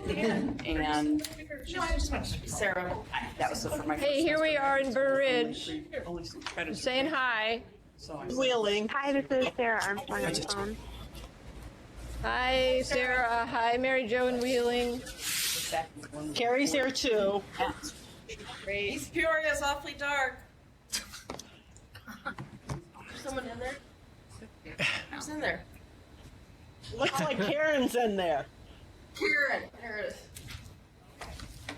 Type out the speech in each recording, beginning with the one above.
And Sarah, that was for my. Hey, here we are in Burr Ridge, Ridge. saying hi. Wheeling. Hi, this is Sarah Armstrong on the phone. Hi, Sarah. Hi, Mary Jo in Wheeling. Carrie's here too. East Peoria is awfully dark. Someone in there? Who's in there? Looks like Karen's in there. Karen. There it is.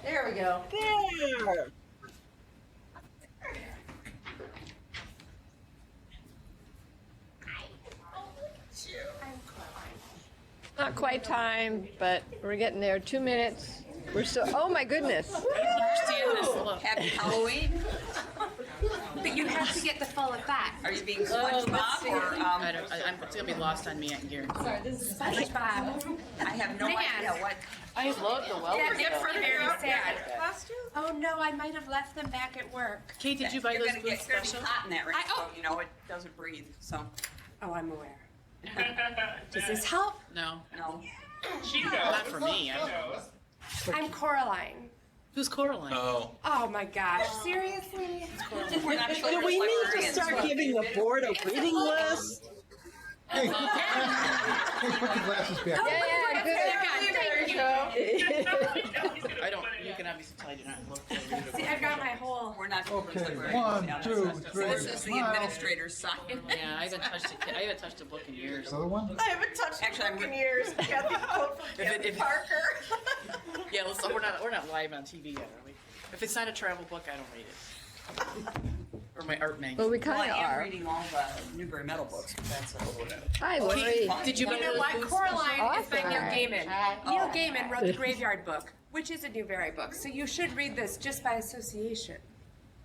There we go. There. Not quite time, but we're getting there. 2 minutes. We're still. Oh my goodness. Happy Halloween. But you have to get the full effect. Are you being SpongeBob or It's gonna be lost on me and Gary. SpongeBob. I have no Man. idea what. I love the well. Get for Very sad. costume? Oh no, I might have left them back at work. Kate, did you buy You're those gonna boots get very special? hot in that raincoat. oh. You know it doesn't breathe. So Oh, I'm aware. Does this help? No, no. not for me. I'm Coraline. Who's Coraline? Oh my gosh, seriously? We're not Do we need to start giving the board a reading list? Hey, put your glasses back. Yeah, good. Thank you. I don't. You can obviously tell I do not look. See, I've got my whole. We're not. Okay, we're- 1, yeah, 2, that's- 3, This is the smile. administrator's sign. Yeah, I haven't touched a. I haven't touched a book in years. This other one? I haven't touched Actually, I'm it in good. years. Kathy Pope from If it- Kathy if it- Parker. Yeah, listen, we're not live on TV yet, are we? If it's not a travel book, I don't read it. Or my art magazine. Well, we Well, I kind of am are. reading all the Newbery Metal books. But that's Hi, Lori. Did you buy You know those what? boots? Coraline is by Neil Awesome. Gaiman. Neil Gaiman wrote the Graveyard Book, which is a Newbery book. So you should read this just by association.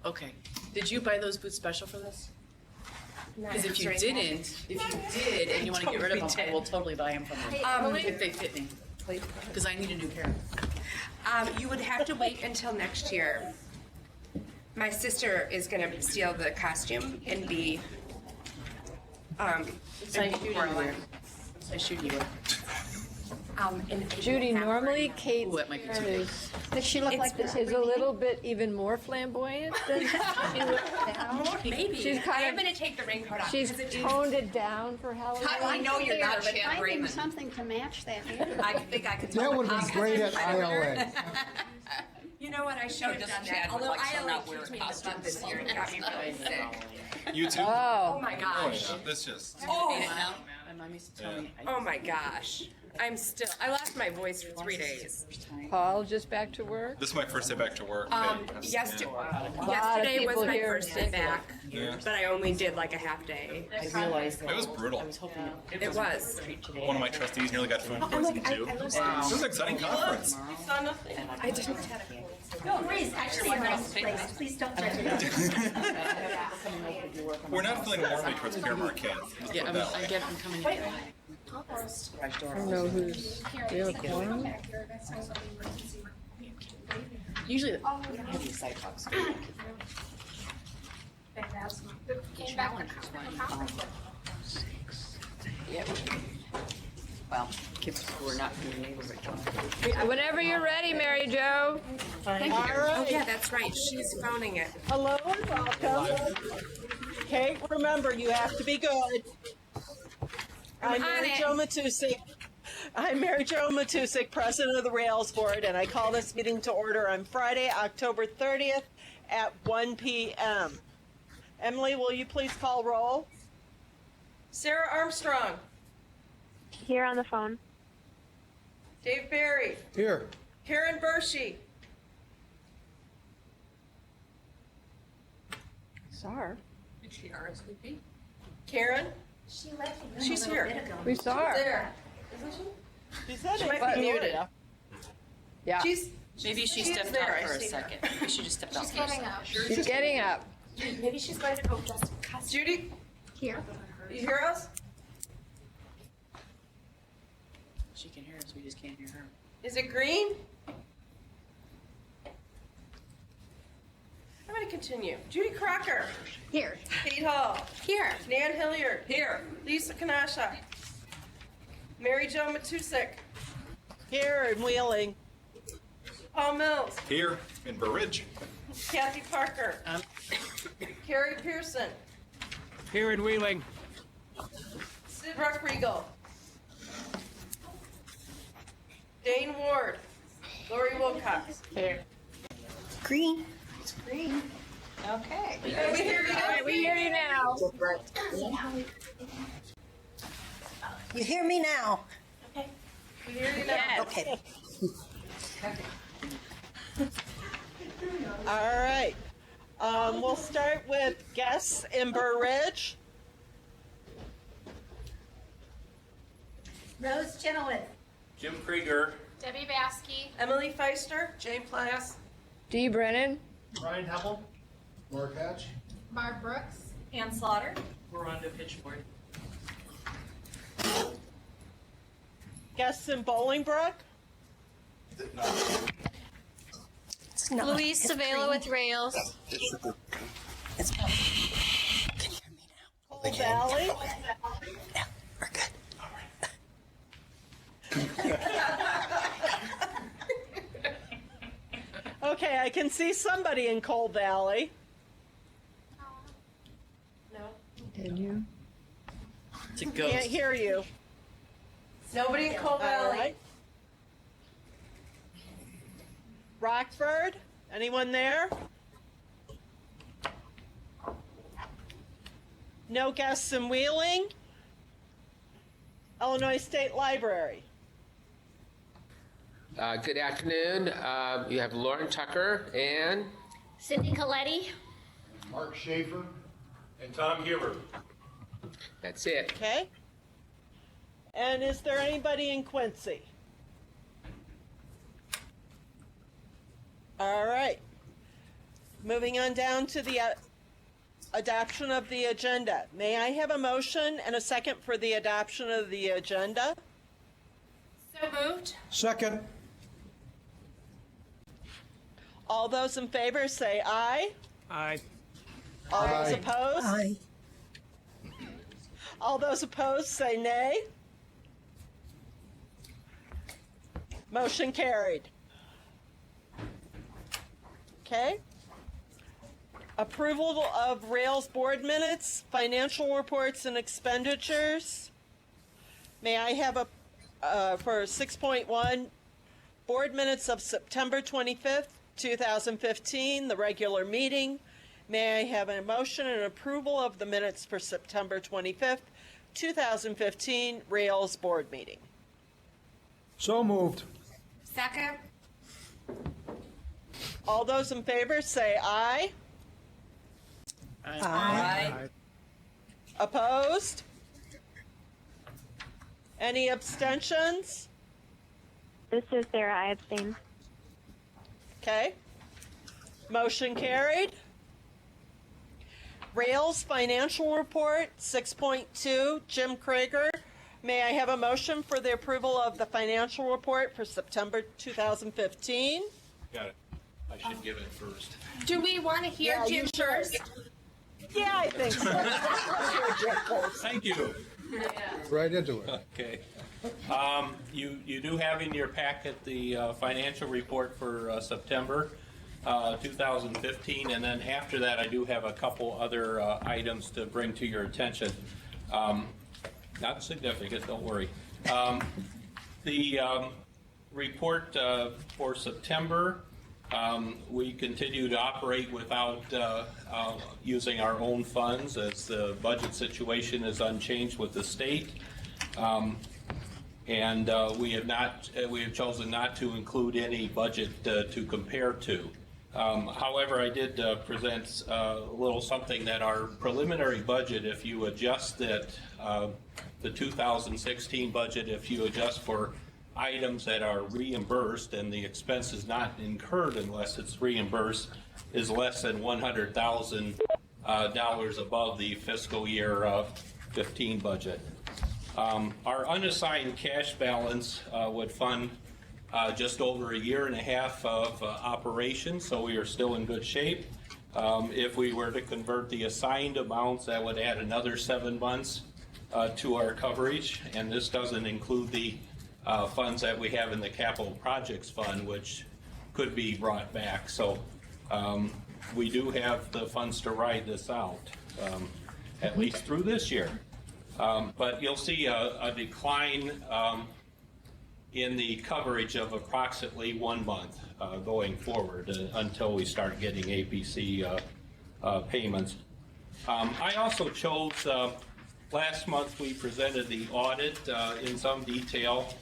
Okay. Did you buy those boots special for this? Because if you Right. didn't, and you want to get rid of them, I will totally buy them from you. If they fit me. Because I need a new pair. You would have to wait until next year. My sister is going to steal the costume and be. Size shoe do you wear? Size shoe do you wear? Judy, normally Kate Ooh, that might be too big. does she look like this? Is a little bit even more flamboyant than she looks now. Maybe. She's kind I'm of- going to take the raincoat off. She's because it- toned it down for I Halloween. know you're not But Chad finding Raymond. something to match that hair. I think I could. That would have been great at ILA. You know what? I should have just done Chad that. would Although like so I not wear kicked a me in the costume. butt this year and got me really sick. You too? Oh Oh, my gosh. This just. Oh, My mom used to tell me. Oh my gosh. I lost my voice for 3 days. Paul, just back to work. This is my first day back to work. Yesterday was people my here first day back, Yeah. but I only did like a half day. I realized that. It was brutal. I was hoping It was. One of my trustees nearly got food poisoning too. It was an exciting conference. You saw nothing. I didn't. Please, actually, a nice place. Please don't judge me. We're not feeling warmly towards Fair Marquette. Let's Yeah, put it that I way. get. I'm coming in. I don't know who's real corn. Usually, the heavy sidewalks. well, kids who are not in the neighborhood. Whenever you're ready, Mary Jo. All Oh right. yeah, that's right. She's phoning it. Hello and welcome. Kate, remember, you have to be good. I'm on Mary it. Jo Matusik. I'm Mary Jo Matusik, president of the Rails Board, and I call this meeting to order on Friday, October 30th at 1 p.m. Emily, will you please call roll? Sarah Armstrong. Here on the phone. Dave Barry. Here. Karen Bershey. Sar. Karen. She left the room She's a little here. bit ago. We saw her. There. Isn't she? She said She it. might be muted. Yeah. She's Maybe she She is stepped there, out I for a see her. second. Maybe she just stepped out. She's getting up. She's getting up. Maybe she's going to go dressed in costume. Judy. Here. You hear us? She can hear us. We just can't hear her. Is it green? I'm going to continue. Judy Crocker. Here. Kate Hall. Here. Nan Hilliard. Here. Lisa Kanasha. Mary Jo Matusik. Here in Wheeling. Paul Mills, Here in Burr Ridge. Kathy Parker, Carrie Pearson, Here in Wheeling. Sid Ruckriegel, Dane Ward, Lori Wilcox. Green. It's green. Okay. We hear you. We hear you now. You hear me now? We hear you now. Okay. All right. We'll start with guests in Burr Ridge. Rose Chenoweth. Jim Krieger. Debbie Baskey. Emily Feister, Jane Plass, Dee Brennan. Ryan Heppel. Mark Hatch. Barb Brooks. Ann Slaughter. Rhonda Pitchford. Guests in Bolingbrook. Louise Savela with Rails. It's can you hear me now? Coal Valley. Yeah, we're good. Okay, I can see somebody in Coal Valley. no, Did you? It's a Can't ghost. hear you. nobody in Coal All Valley. right. Rockford, anyone there? No guests in Wheeling? Illinois State Library. Good afternoon. You have Lauren Tucker and Cindy Coletti. Mark Schaefer. And Tom Huber. that's it. Okay. And is there anybody in Quincy? All right. Moving on down to the adoption of the agenda. May I have a motion and a second for the adoption of the agenda? So moved. Second. All those in favor say aye. Aye. All those Aye. opposed? Aye. All those opposed say nay. Motion carried. Okay. Approval of Rails board minutes, financial reports and expenditures. May I have a, for 6.1, board minutes of September 25th, 2015, the regular meeting. May I have a motion and approval of the minutes for September 25th, 2015, Rails board meeting? So moved. Second. All those in favor say aye. Aye. Opposed? Any abstentions? This is Sarah. I abstain. Okay. Motion carried. Rails financial report 6.2, Jim Krieger. May I have a motion for the approval of the financial report for September 2015? Got it. I should give it first. Do we want to hear Yeah, you Jim should. first? Yeah, I think so. Thank you. Right into it. Okay. You do have in your packet the financial report for September 2015, and then after that, I do have a couple other items to bring to your attention. Not significant, don't worry. The report for September, we continue to operate without using our own funds as the budget situation is unchanged with the state. And we have chosen not to include any budget to compare to. However, I did present a little something that our preliminary budget, if you adjust it, the 2016 budget, if you adjust for items that are reimbursed and the expense is not incurred unless it's reimbursed, is less than $100,000 above the fiscal year 15 budget. Our unassigned cash balance would fund just over a year and a half of operation, so we are still in good shape. If we were to convert the assigned amounts, that would add another 7 months to our coverage, and this doesn't include the funds that we have in the capital projects fund, which could be brought back. So we do have the funds to ride this out, at least through this year. But you'll see a decline in the coverage of approximately 1 month going forward until we start getting APC payments. I also chose, last month we presented the audit in some detail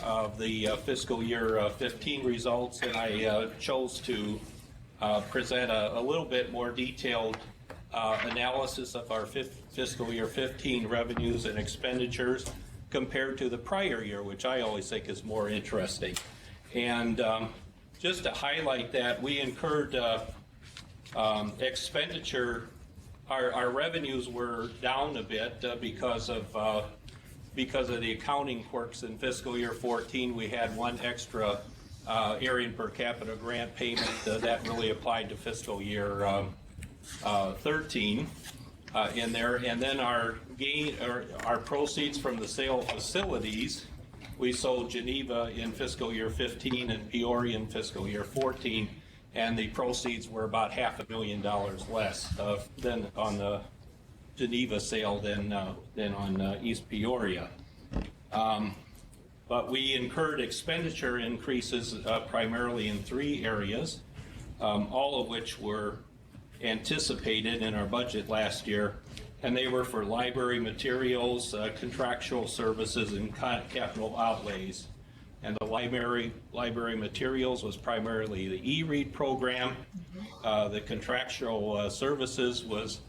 of the fiscal year 15 results, and I chose to present a little bit more detailed analysis of our fiscal year 15 revenues and expenditures compared to the prior year, which I always think is more interesting. And just to highlight that, we incurred expenditure. Our revenues were down a bit because of the accounting quirks in fiscal year 14. We had one extra Aryan per capita grant payment that really applied to fiscal year 13 in there, and then our proceeds from the sale of facilities. We sold Geneva in fiscal year 15 and Peoria in fiscal year 14, and the proceeds were about $500,000 less than on the Geneva sale than on East Peoria. But we incurred expenditure increases primarily in 3 areas, all of which were anticipated in our budget last year, and they were for library materials, contractual services, and capital outlays. And the library materials was primarily the e-read program. The contractual services was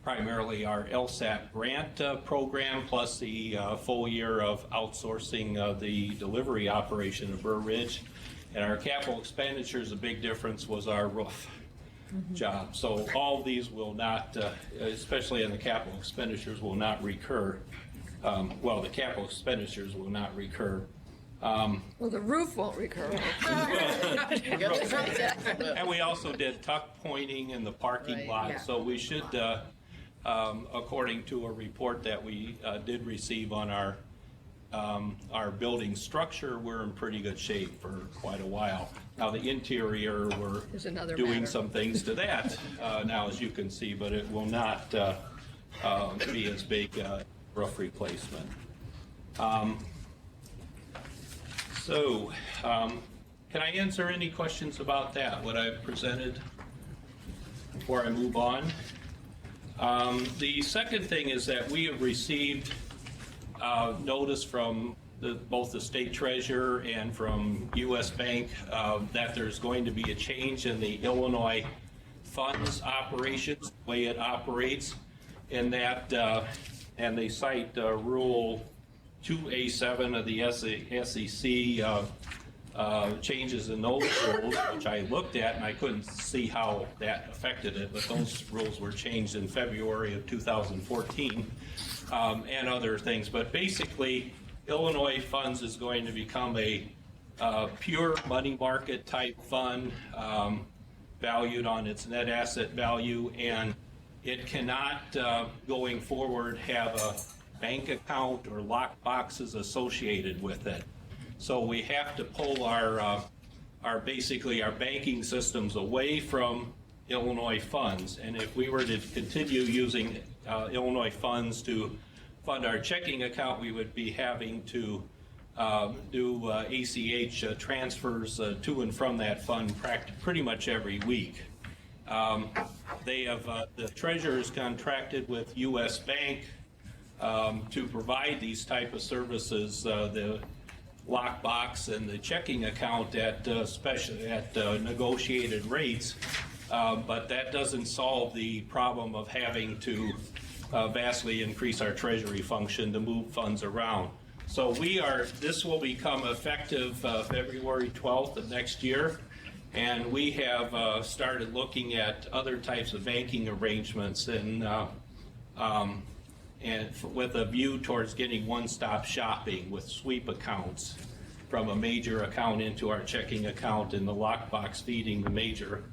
primarily our LSAT grant program, plus the full year of outsourcing the delivery operation of Burr Ridge. And our capital expenditures, a big difference was our roof job. So all of these will not, especially in the capital expenditures, will not recur. Well, the capital expenditures will not recur. Well, the roof won't recur. And we also did tuck pointing in the parking lot, so we should, according to a report that we did receive on our building structure, we're in pretty good shape for quite a while. Now, the interior, we're doing some things to that now, as you can see, but it will not be as big a roof replacement. So, can I answer any questions about that, what I've presented, before I move on? The second thing is that we have received notice from both the state treasurer and from U.S. Bank that there's going to be a change in the Illinois funds operations, the way it operates, in that, and they cite Rule 2A7 of the SEC changes in those rules, which I looked at and I couldn't see how that affected it, but those rules were changed in February of 2014, and other things. But basically, Illinois funds is going to become a pure money market type fund, valued on its net asset value, and it cannot, going forward, have a bank account or lock boxes associated with it. So we have to pull our basically our banking systems away from Illinois funds. And if we were to continue using Illinois funds to fund our checking account, we would be having to do ACH transfers to and from that fund pretty much every week. They have, the treasurer's contracted with U.S. Bank to provide these type of services, the lockbox and the checking account at negotiated rates, but that doesn't solve the problem of having to vastly increase our treasury function to move funds around. So this will become effective February 12th of next year, and we have started looking at other types of banking arrangements and with a view towards getting one-stop shopping with sweep accounts from a major account into our checking account and the lockbox feeding the major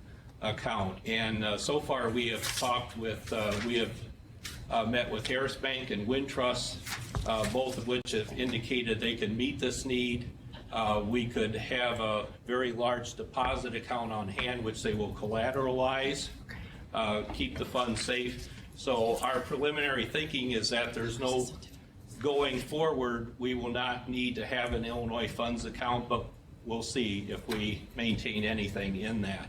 account. And so far we have talked with, met with Harris Bank and Wintrust, both of which have indicated they can meet this need. we could have a very large deposit account on hand, which they will collateralize, keep the funds safe. So our preliminary thinking is that there's no, going forward, we will not need to have an Illinois funds account, but we'll see if we maintain anything in that.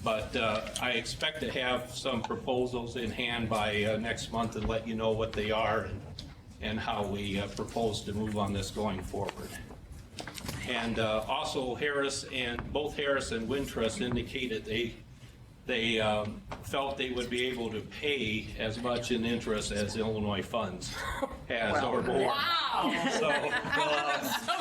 But I expect to have some proposals in hand by next month and let you know what they are and how we propose to move on this going forward. And also both Harris and Wintrust indicated they felt they would be able to pay as much in interest as Illinois funds has or more. Wow. So,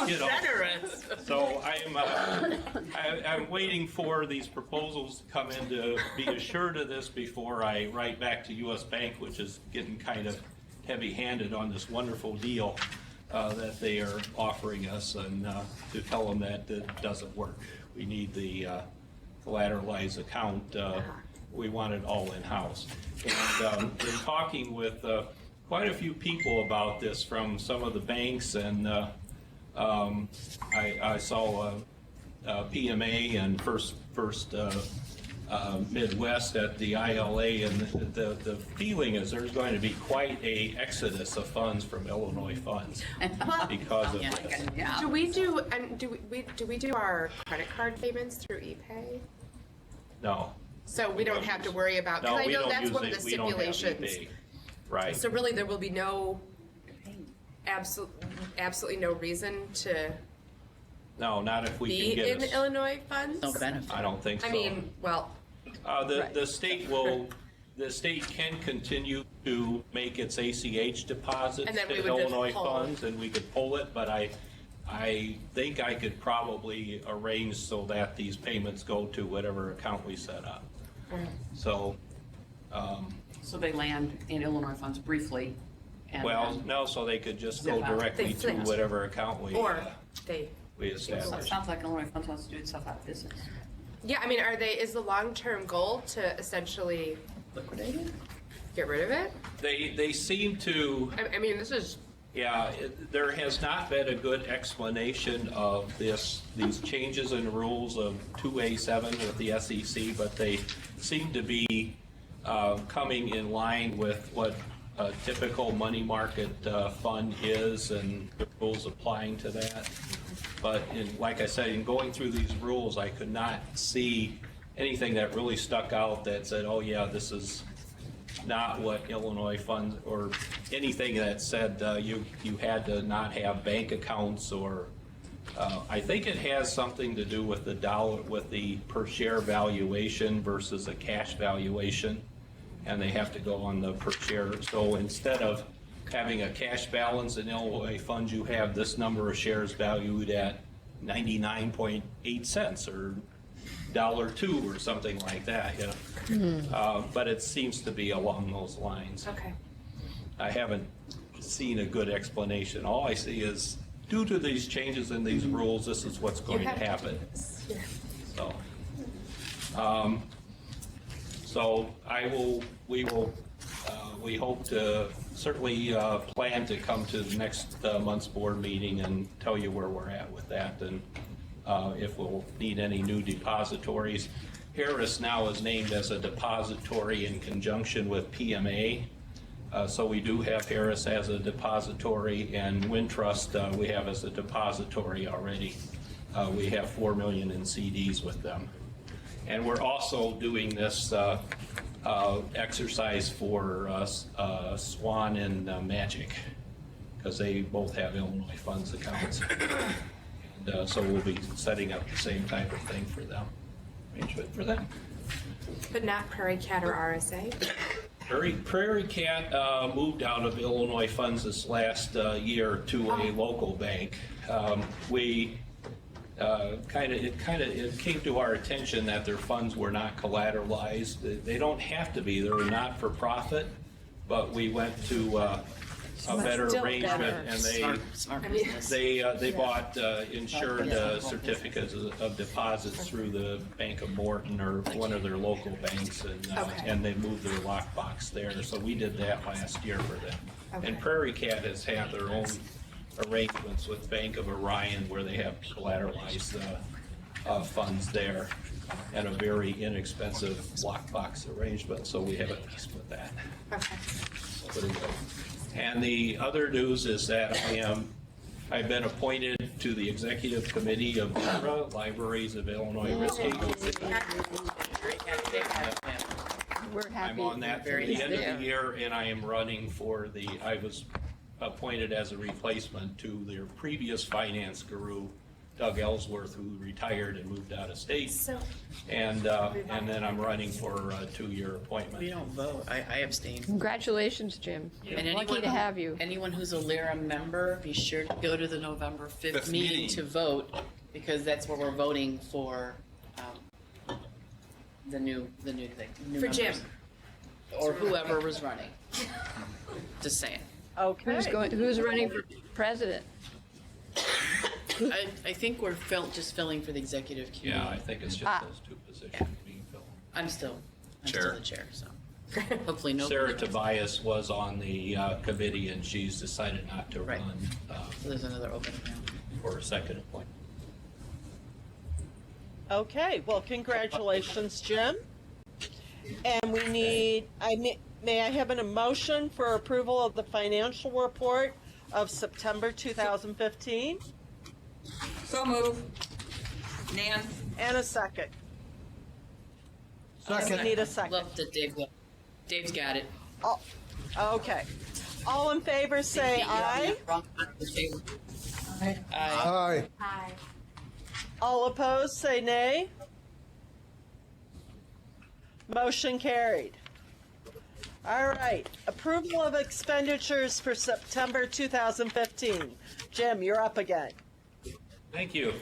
you know, Generous. so I'm waiting for these proposals to come in to be assured of this before I write back to U.S. Bank, which is getting kind of heavy-handed on this wonderful deal that they are offering us, and to tell them that it doesn't work. We need the collateralized account. We want it all in-house. And been talking with quite a few people about this from some of the banks, and I saw PMA and First Midwest at the ILA, and the feeling is there's going to be quite a exodus of funds from Illinois funds because of this. Yeah. Do we do our credit card payments through ePay? No. So we don't have to worry about, No, because I we know don't that's use one of it. the We don't have stipulations. eBay. Right. So really, there will be absolutely no reason to No, not if we be can get in us. Illinois funds? No benefit. I don't think so. I mean, well, The state can continue to make its ACH deposits And then we to would just Illinois pull. funds, and we could pull it, but I think I could probably arrange so that these payments go to whatever account we set up. So, So they land in Illinois funds briefly. And well, then- no, so they could just go Zip out. directly They to flip. whatever account we or they, So it establish. sounds like Illinois funds wants to do itself out of business. yeah, I mean, is the long-term goal to essentially Liquidate it? get rid of it? They seem to. I mean, this is, Yeah, there has not been a good explanation of these changes in rules of 2A7 with the SEC, but they seem to be coming in line with what a typical money market fund is and the rules applying to that. But like I said, in going through these rules, I could not see anything that really stuck out that said, oh yeah, this is not what Illinois funds, or anything that said you had to not have bank accounts, or I think it has something to do with the per share valuation versus a cash valuation, and they have to go on the per share. So instead of having a cash balance in Illinois funds, you have this number of shares valued at 99.8 cents or $1.02 or something like that, you know. But it seems to be along those lines. okay. I haven't seen a good explanation. All I see is, due to these changes in these rules, this is what's going to happen. So, we hope to certainly plan to come to the next month's board meeting and tell you where we're at with that, and if we'll need any new depositories. Harris now is named as a depository in conjunction with PMA. So we do have Harris as a depository, and Wintrust we have as a depository already. We have 4 million in CDs with them. And we're also doing this exercise for Swan and Magic, because they both have Illinois funds accounts. And so we'll be setting up the same type of thing for them, arrangement for them. But not Prairie Cat or RSA? Prairie Cat moved out of Illinois funds this last year to a local bank. It came to our attention that their funds were not collateralized. They don't have to be. They're not for profit, but we went to a better Still arrangement, better. and Smart business. they bought insured certificates of deposits through the Bank of Morton or one of their local banks, and they moved their lockbox there. So we did that last year for them. And Prairie Cat has had their own arrangements with Bank of Orion where they have collateralized funds there, and a very inexpensive lockbox arrangement, so we have a piece with that. Pretty good. And the other news is that I've been appointed to the executive committee of LIRA, Libraries of Illinois Risk Agency. We're happy. I'm on that through the end of the year, and I am running for I was appointed as a replacement to their previous finance guru, Doug Ellsworth, who retired and moved out of state. And then I'm running for a 2-year appointment. We don't vote. I abstain. Congratulations, Jim. And Lucky to have you. Anyone who's a LIRA member, be sure to go to the November 5th meeting to vote, because that's where we're voting for the new thing. New For members. Jim. Or whoever was running. Just saying. Okay. Who's running for president? I think we're just filling for the executive committee. Yeah, I think it's just those two positions being filled. I'm still Chair. the chair, so hopefully nobody. Sarah Tobias was on the committee, and she's decided not to Right. run So there's another opening now. for a second appointment. Okay, well, congratulations, Jim. And we need, may I have a motion for approval of the financial report of September 2015? So move. Nan? And a second. Second. We need a second. Love that Dave's got it. Oh, okay. All in favor say aye. Aye. Aye. Hi. All opposed say nay. Motion carried. All right, approval of expenditures for September 2015. Jim, you're up again. Thank you.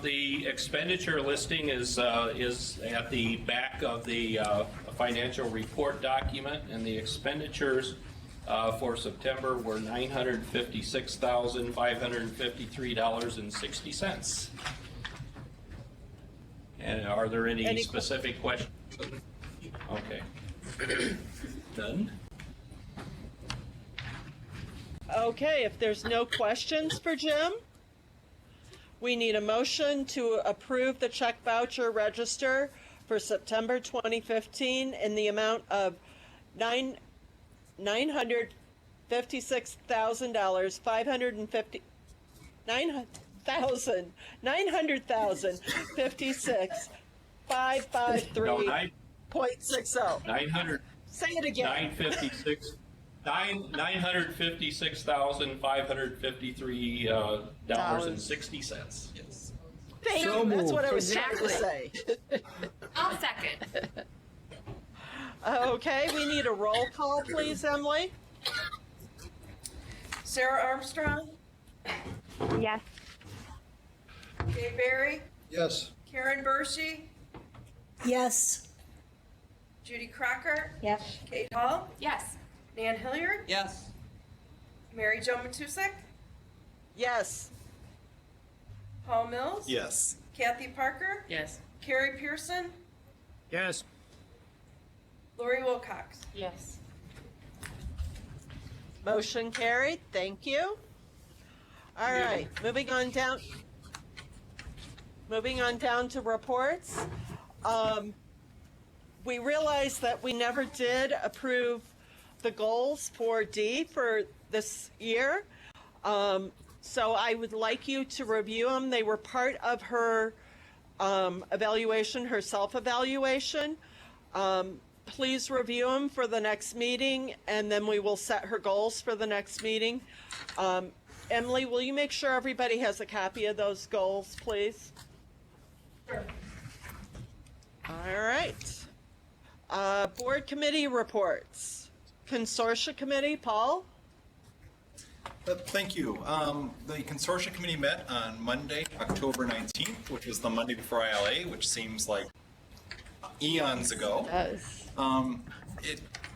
The expenditure listing is at the back of the financial report document, and the expenditures for September were $956,553.60. And are there any specific questions? Okay. Done. Okay, if there's no questions for Jim, we need a motion to approve the check voucher register for September 2015 in the amount of $956,000, $553,553.60. 900. Say it again. $956,553.60. Yes. Thank So you. That's what I moved. was trying to say. I'll second. Okay, we need a roll call, please, Emily. Sarah Armstrong, Yes. Dave Barry, Yes. Karen Bershey, Yes. Judy Crocker, Yes. Kate Hall, Yes. Nan Hilliard, Yes. Mary Jo Matusek, Yes. Paul Mills, Yes. Kathy Parker, Yes. Carrie Pearson, Yes. Lori Wilcox. Yes. Motion carried. Thank you. All right, moving on down to reports. We realized that we never did approve the goals for D for this year. So I would like you to review them. They were part of her evaluation, her self-evaluation. Please review them for the next meeting, and then we will set her goals for the next meeting. Emily, will you make sure everybody has a copy of those goals, please? Sure. All right. Board committee reports. Consortia committee, Paul? Thank you. The consortia committee met on Monday, October 19th, which was the Monday before ILA, which seems like eons ago. It does.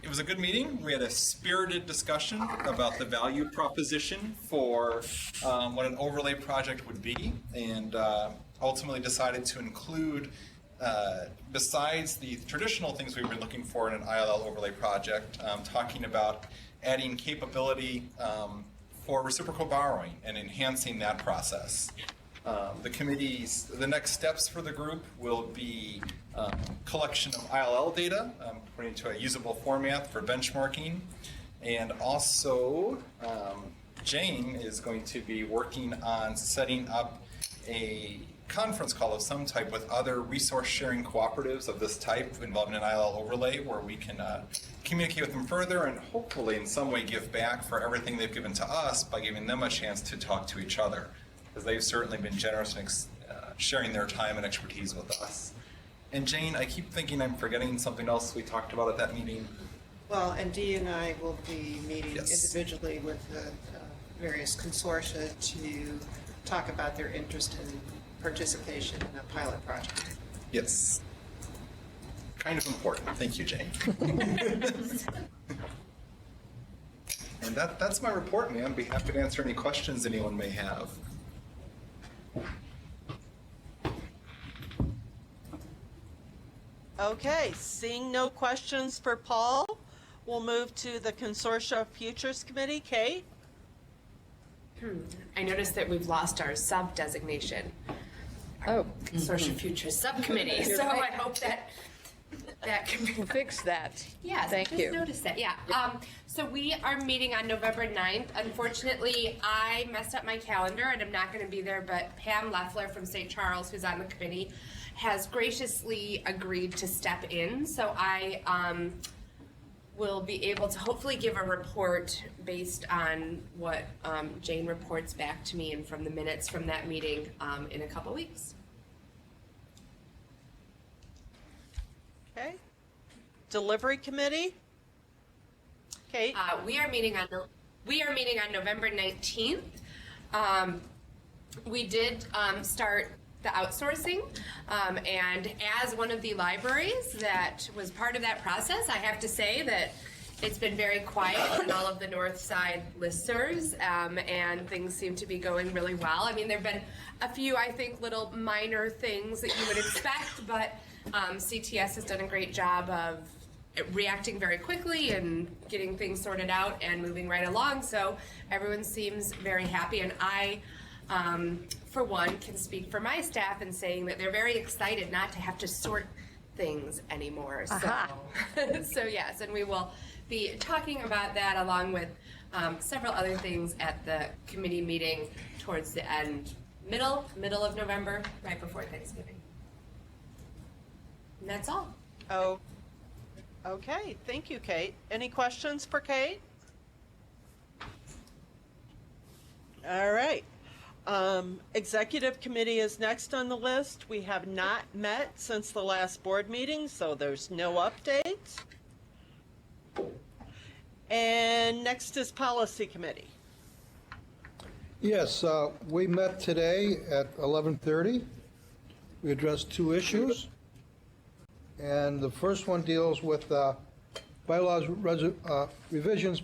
It was a good meeting. We had a spirited discussion about the value proposition for what an overlay project would be, and ultimately decided to include, besides the traditional things we've been looking for in an ILL overlay project, talking about adding capability for reciprocal borrowing and enhancing that process. The next steps for the group will be collection of ILL data, put into a usable format for benchmarking, and also Jane is going to be working on setting up a conference call of some type with other resource sharing cooperatives of this type involving an ILL overlay where we can communicate with them further and hopefully in some way give back for everything they've given to us by giving them a chance to talk to each other, because they've certainly been generous in sharing their time and expertise with us. And Jane, I keep thinking I'm forgetting something else we talked about at that meeting. Well, and Dee and I will be meeting individually with the various consortia to talk about their interest in participation in a pilot project. Yes. Kind of important. Thank you, Jane. And that's my report, ma'am. I'd be happy to answer any questions anyone may have. Okay, seeing no questions for Paul, we'll move to the Consortia Futures Committee. Kate? I noticed that we've lost our sub designation. Oh. Consortium Futures Subcommittee. You're So right. I hope that can be We'll fix that. Yes, Thank I just you. noticed that, yeah. So we are meeting on November 9th. Unfortunately, I messed up my calendar and I'm not going to be there, but Pam Leffler from St. Charles, who's on the committee, has graciously agreed to step in. So I will be able to hopefully give a report based on what Jane reports back to me and from the minutes from that meeting in a couple weeks. Okay. Delivery Committee? Kate? We are meeting on November 19th. We did start the outsourcing, and as one of the libraries that was part of that process, I have to say that it's been very quiet on all of the North Side listservs, and things seem to be going really well. I mean, there have been a few, I think, little minor things that you would expect, but CTS has done a great job of reacting very quickly and getting things sorted out and moving right along. So everyone seems very happy, and I, for one, can speak for my staff in saying that they're very excited not to have to sort things anymore. So yes, and we will be talking about that along with several other things at the committee meeting towards the end, middle of November, right before Thanksgiving. And that's all. Oh, okay. Thank you, Kate. Any questions for Kate? All right. Executive Committee is next on the list. We have not met since the last board meeting, so there's no updates. And next is Policy Committee. Yes, we met today at 11:30. We addressed two issues. And the first one deals with bylaws revisions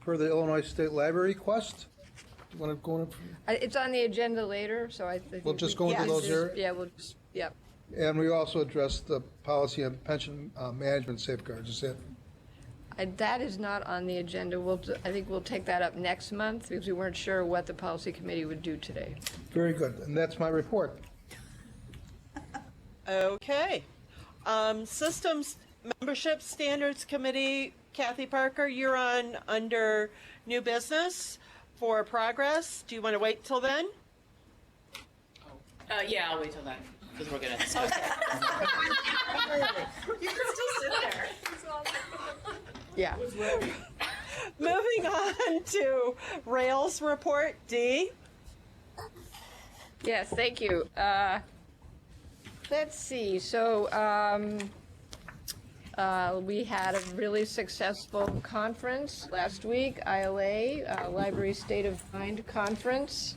per the Illinois State Library request. Do you want to go in? It's on the agenda later, so I think We'll just go into those areas? Yeah, we'll just, yep. And we also addressed the policy on pension management safeguards. Is it? That is not on the agenda. I think we'll take that up next month because we weren't sure what the policy committee would do today. Very good. And that's my report. Okay. Systems Membership Standards Committee, Kathy Parker, you're on under new business for progress. Do you want to wait till then? Yeah, I'll wait till then, because we're gonna discuss it. You can still sit there. Yeah. Moving on to Rails report, Dee. Yes, thank you. Let's see. So we had a really successful conference last week. ILA, Library State of Mind Conference,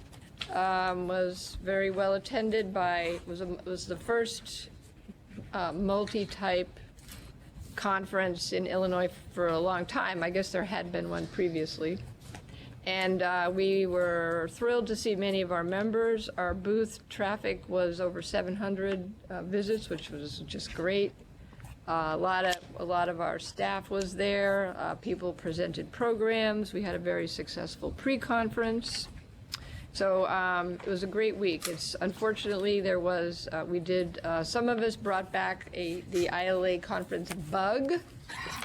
was very well attended by. Was the first multi-type conference in Illinois for a long time. I guess there had been one previously. And we were thrilled to see many of our members. Our booth traffic was over 700 visits, which was just great. A lot of our staff was there. People presented programs. We had a very successful pre-conference. So it was a great week. Unfortunately there was some of us brought back the ILA conference bug,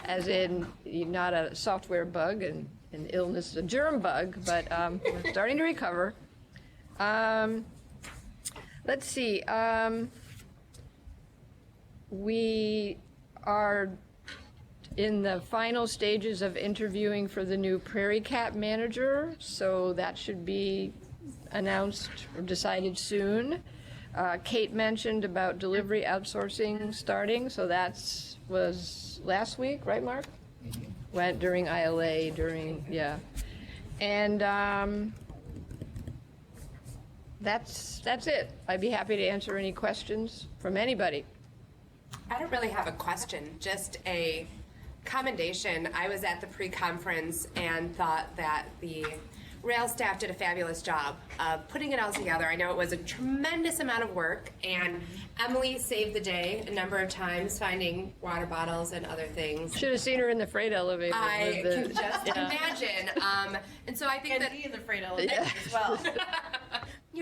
as in not a software bug and an illness, a germ bug, but we're starting to recover. Let's see. We are in the final stages of interviewing for the new Prairie Cat manager, so that should be announced or decided soon. Kate mentioned about delivery outsourcing starting, so was last week, right, Mark? Went during ILA, and that's it. I'd be happy to answer any questions from anybody. I don't really have a question, just a commendation. I was at the pre-conference and thought that the Rail staff did a fabulous job of putting it all together. I know it was a tremendous amount of work, and Emily saved the day a number of times finding water bottles and other things. Should have seen her in the freight elevator. I can just imagine. And so I think that in the freight elevator as well.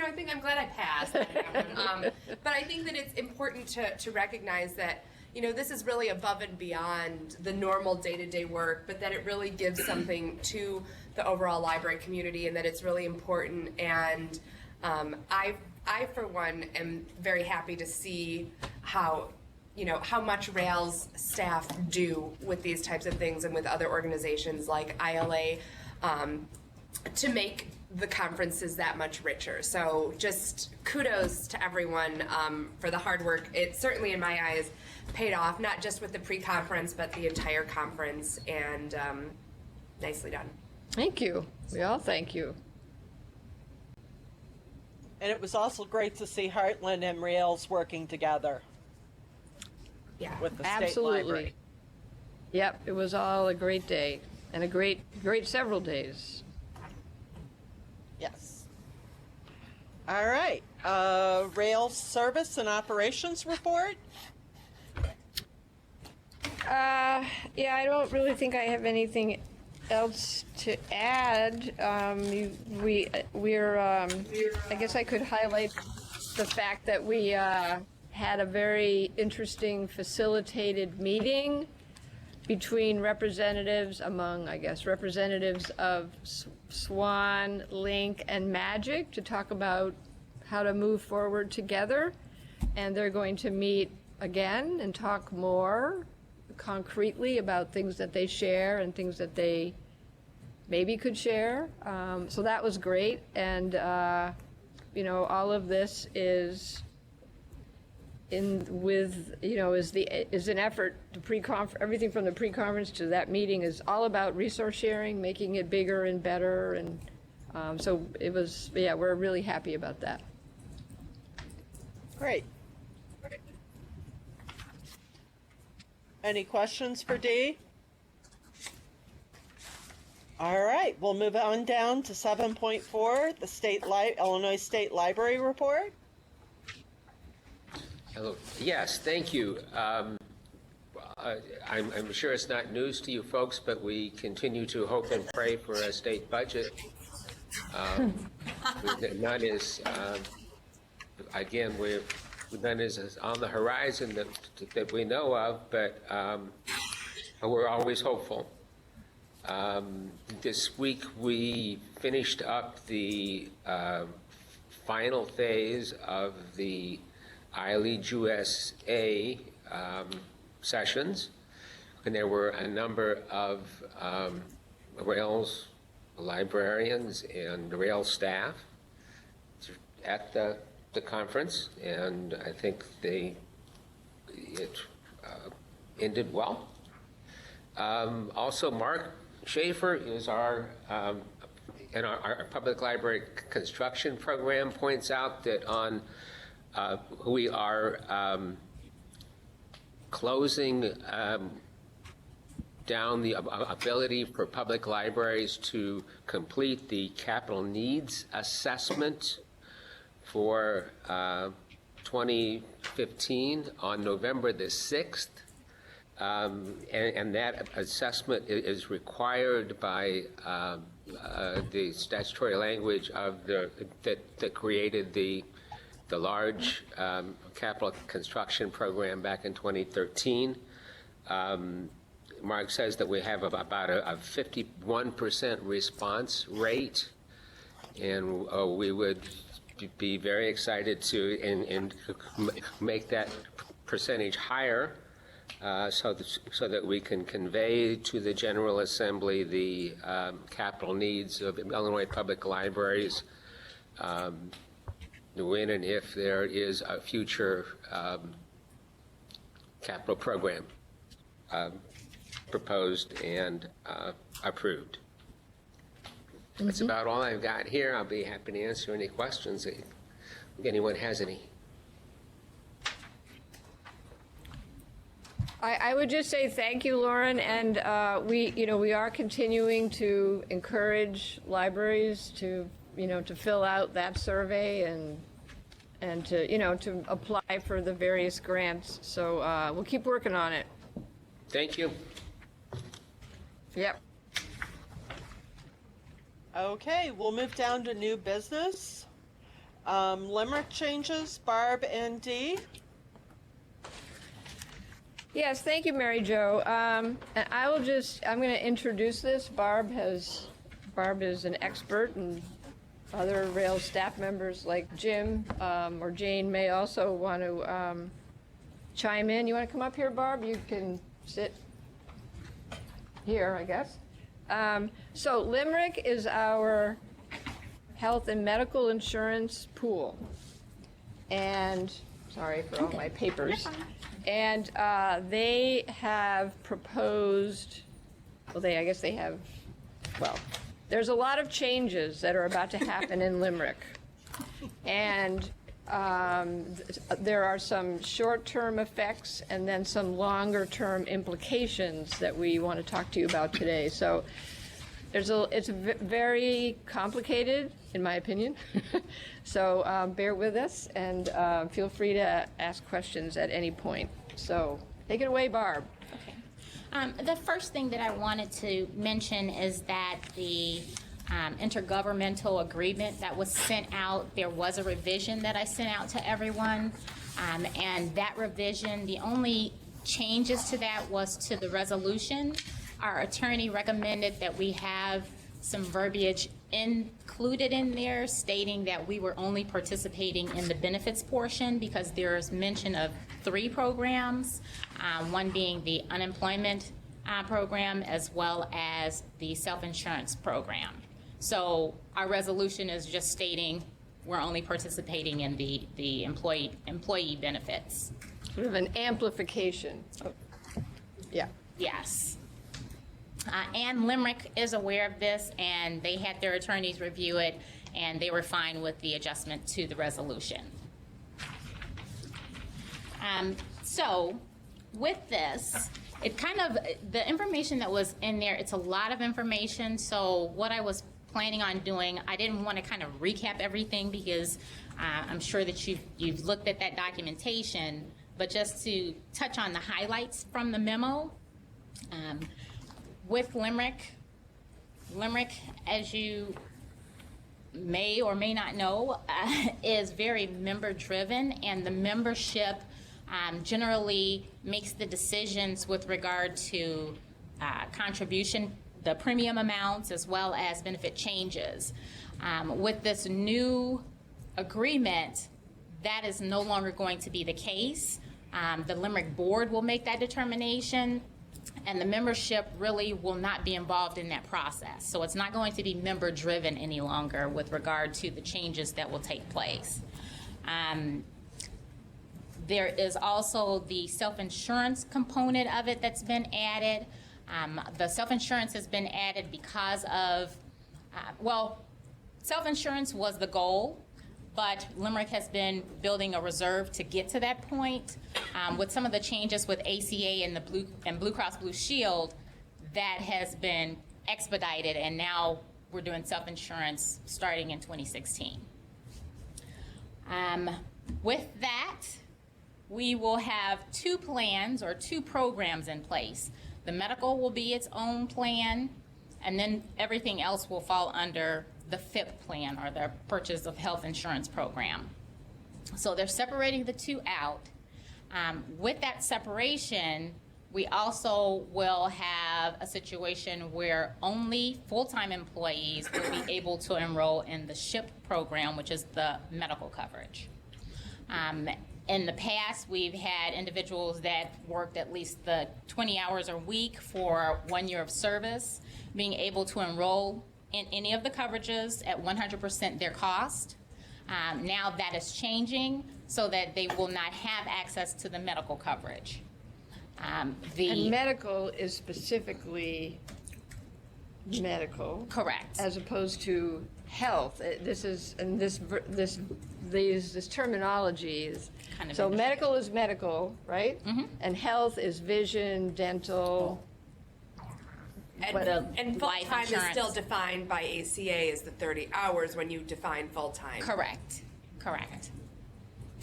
I think I'm glad I passed. But I think that it's important to recognize that this is really above and beyond the normal day-to-day work, but that it really gives something to the overall library community, and that it's really important. And I for one, am very happy to see how much Rails staff do with these types of things and with other organizations like ILA to make the conferences that much richer. So just kudos to everyone for the hard work. It certainly, in my eyes, paid off, not just with the pre-conference, but the entire conference, and nicely done. Thank you. We all thank you. And it was also great to see Heartland and Rails working together. Yeah, with the Absolutely. State Library. Yep, it was all a great day and a great several days. Yes. All right. Rails service and operations report. Yeah, I don't really think I have anything else to add. We're I guess I could highlight the fact that we had a very interesting facilitated meeting between representatives of SWAN, Link, and Magic to talk about how to move forward together. And they're going to meet again and talk more concretely about things that they share and things that they maybe could share. So that was great. And, all of this is is an effort to everything from the pre-conference to that meeting is all about resource sharing, making it bigger and better. And so it was, we're really happy about that. Great. Any questions for Dee? All right, we'll move on down to 7.4, the Illinois State Library Report. Hello. Yes, thank you. I'm sure it's not news to you folks, but we continue to hope and pray for a state budget. None is, again, none is on the horizon that we know of, but we're always hopeful. This week we finished up the final phase of the iLead USA sessions, and there were a number of Rails librarians and Rails staff at the conference, and I think it ended well. Also, Mark Schaefer is our public library construction program points out that we are closing down the ability for public libraries to complete the capital needs assessment for 2015 on November the 6th. and that assessment is required by the statutory language of that created the large capital construction program back in 2013. Mark says that we have about a 51% response rate, and we would be very excited to and make that percentage higher, so that we can convey to the General Assembly the capital needs of Illinois Public Libraries when and if there is a future capital program proposed and approved. That's about all I've got here. I'll be happy to answer any questions if anyone has any. I would just say thank you, Lauren, and we are continuing to encourage libraries to fill out that survey and to apply for the various grants. So we'll keep working on it. Thank you. Yep. Okay, we'll move down to new business. Limerick changes, Barb and Dee. Yes, thank you, Mary Jo. And I'm going to introduce this. Barb is an expert, and other Rails staff members like Jim or Jane may also want to chime in. You want to come up here, Barb? You can sit here, I guess. So Limerick is our health and medical insurance pool. And, sorry for all my papers. And they have proposed, there's a lot of changes that are about to happen in Limerick. And there are some short-term effects and then some longer-term implications that we want to talk to you about today. So it's very complicated, in my opinion. So bear with us and feel free to ask questions at any point. So take it away, Barb. The first thing that I wanted to mention is that the intergovernmental agreement that was sent out, there was a revision that I sent out to everyone. And that revision, the only changes to that was to the resolution. Our attorney recommended that we have some verbiage included in there stating that we were only participating in the benefits portion because there's mention of 3 programs, one being the unemployment program as well as the self-insurance program. So our resolution is just stating we're only participating in the employee benefits. Sort of an amplification. Yeah. Yes. And Limerick is aware of this, and they had their attorneys review it, and they were fine with the adjustment to the resolution. So with this, it kind of, the information that was in there, it's a lot of information. So what I was planning on doing, I didn't want to kind of recap everything because I'm sure that you've looked at that documentation, but just to touch on the highlights from the memo. With Limerick, as you may or may not know, is very member-driven, and the membership generally makes the decisions with regard to contribution, the premium amounts, as well as benefit changes. With this new agreement, that is no longer going to be the case. The Limerick board will make that determination, and the membership really will not be involved in that process. So it's not going to be member-driven any longer with regard to the changes that will take place. There is also the self-insurance component of it that's been added. The self-insurance has been added because of, self-insurance was the goal, but Limerick has been building a reserve to get to that point. With some of the changes with ACA and Blue Cross Blue Shield, that has been expedited, and now we're doing self-insurance starting in 2016. With that, we will have two plans or two programs in place. The medical will be its own plan, and then everything else will fall under the FIP plan, or the Purchase of Health Insurance Program. So they're separating the two out. With that separation, we also will have a situation where only full-time employees will be able to enroll in the SHIP program, which is the medical coverage. In the past, we've had individuals that worked at least the 20 hours a week for 1 year of service, being able to enroll in any of the coverages at 100% their cost. Now that is changing so that they will not have access to the medical coverage. And medical is specifically medical. Correct. As opposed to health. This terminology is, Kind of so interesting. medical is medical, right? And health is vision, dental. And full-time is insurance. still defined by ACA as the 30 hours when you define full-time. Correct.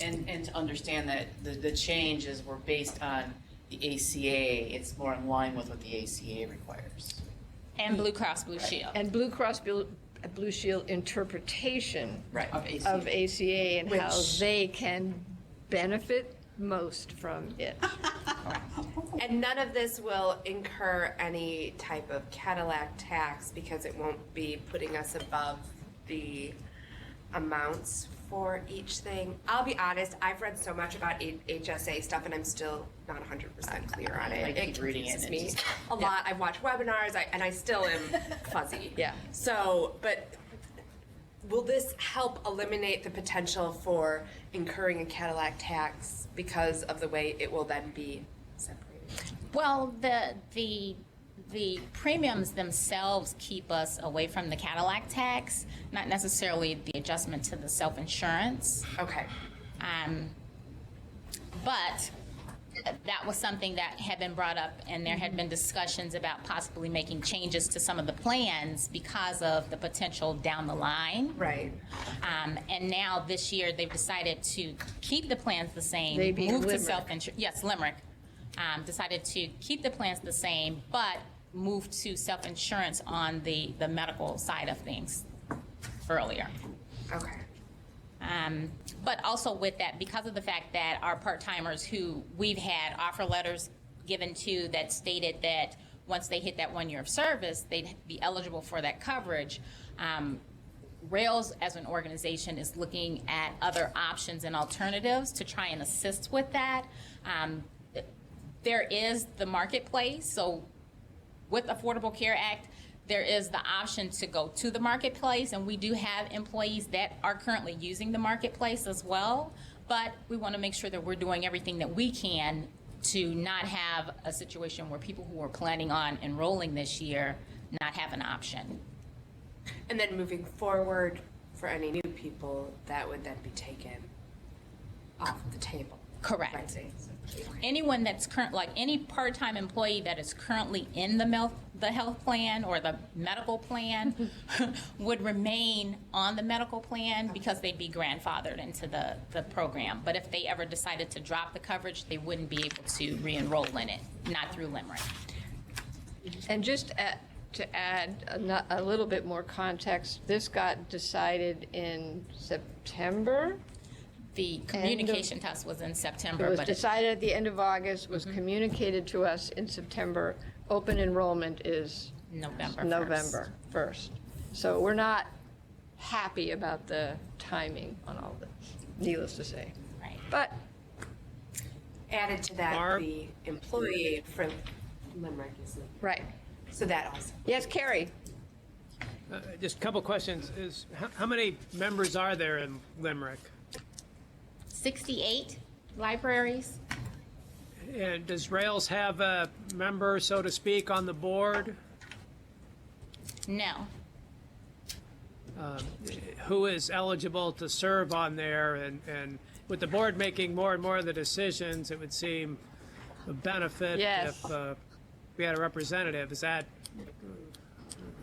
And to understand that the changes were based on the ACA, it's more in line with what the ACA requires. And Blue Cross Blue Shield. And Blue Cross Blue Shield interpretation Of ACA. of ACA and how Which- they can benefit most from it. And none of this will incur any type of Cadillac tax because it won't be putting us above the amounts for each thing. I'll be honest, I've read so much about HSA stuff and I'm still not 100% clear on it. I keep reading it confuses and it me just- a lot. I've watched webinars and I still am fuzzy. Yeah. So, but will this help eliminate the potential for incurring a Cadillac tax because of the way it will then be separated? Well, the premiums themselves keep us away from the Cadillac tax, not necessarily the adjustment to the self-insurance. Okay. But that was something that had been brought up, and there had been discussions about possibly making changes to some of the plans because of the potential down the line. Right. And now this year, they've decided to keep the plans the same. They being move to Limerick. self-insurance. Yes, Limerick. Decided to keep the plans the same, but move to self-insurance on the medical side of things earlier. Okay. But also with that, because of the fact that our part-timers who we've had offer letters given to that stated that once they hit that 1 year of service, they'd be eligible for that coverage. Rails as an organization is looking at other options and alternatives to try and assist with that. There is the marketplace, so with Affordable Care Act, there is the option to go to the marketplace, and we do have employees that are currently using the marketplace as well, but we want to make sure that we're doing everything that we can to not have a situation where people who are planning on enrolling this year not have an option. And then moving forward, for any new people, that would then be taken off the table. Correct. Right. Anyone that's like any part-time employee that is currently in the health plan or the medical plan would remain on the medical plan because they'd be grandfathered into the program. But if they ever decided to drop the coverage, they wouldn't be able to re-enroll in it, not through Limerick. And just to add a little bit more context, this got decided in September. The communication test was in September. It was but decided at the end of August, was communicated to us in September. Open enrollment is November 1st. So we're not happy about the timing on all this, needless to say. Right. But Added to that, the employee for Limerick is right. So that also. Yes, Carrie. Just a couple questions. How many members are there in Limerick? 68 libraries. And does Rails have a member, so to speak, on the board? No. Who is eligible to serve on there? And with the board making more and more of the decisions, it would seem a benefit Yes. if we had a representative. Is that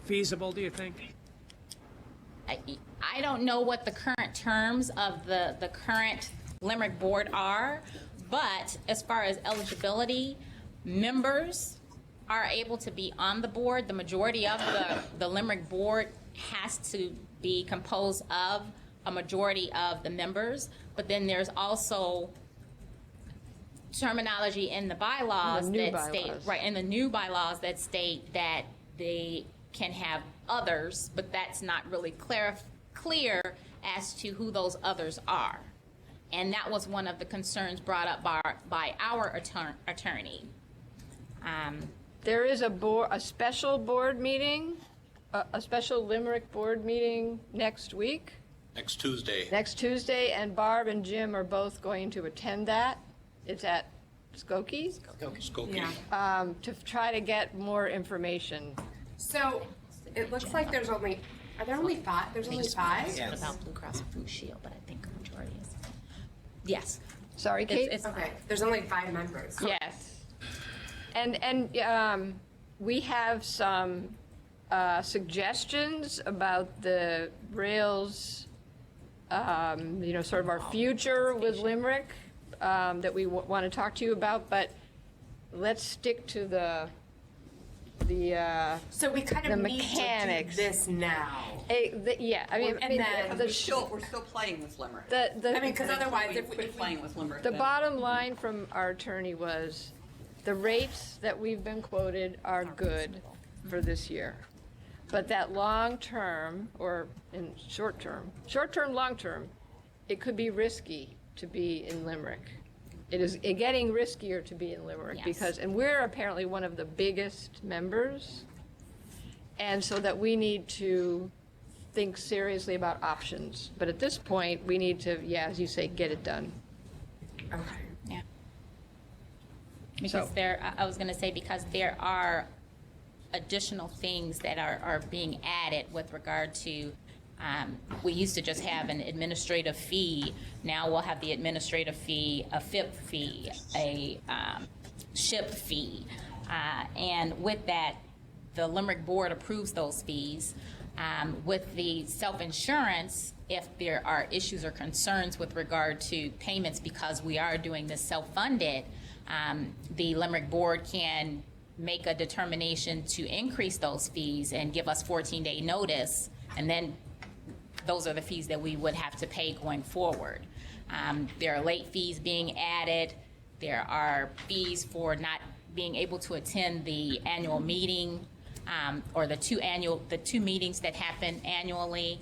feasible, do you think? I don't know what the current terms of the current Limerick board are, But as far as eligibility, members are able to be on the board. The majority of the Limerick board has to be composed of a majority of the members. But then there's also terminology in the bylaws The new that state, bylaws. right, in the new bylaws that state that they can have others, but that's not really clear as to who those others are. And that was one of the concerns brought up by our attorney. There is a special board meeting, a special Limerick board meeting next week, Next Tuesday. next Tuesday, and Barb and Jim are both going to attend that. It's at Skokie, Skokie. to try to get more information. So it looks like there's only, are there only five? There's only five? It's about Blue Cross and Blue Shield, but I think a majority is. Yes. Sorry, Kate? It's Okay, there's only 5 members. Yes. And we have some suggestions about the Rails, sort of our future with Limerick that we want to talk to you about, but let's stick to the So we kind the of need mechanics. to do this now. Yeah, I mean, And then the We're still playing with Limerick. I mean, because otherwise, we if quit we playing with Limerick, The then- bottom line from our attorney was, the rates that we've been quoted are good for this year. But that long-term, or in short-term, long-term, it could be risky to be in Limerick. It is getting riskier to be in Limerick Yes. because, and we're apparently one of the biggest members. And so that we need to think seriously about options. But at this point, we need to, as you say, get it done. Okay. Yeah. Because I was going to say, because there are additional things that are being added with regard to, we used to just have an administrative fee. Now we'll have the administrative fee, a FIP fee, a SHIP fee. And with that, the Limerick Board approves those fees. With the self-insurance, if there are issues or concerns with regard to payments, because we are doing this self-funded, the Limerick Board can make a determination to increase those fees and give us 14-day notice, and then those are the fees that we would have to pay going forward. There are late fees being added. There are fees for not being able to attend the annual meeting, or the two meetings that happen annually.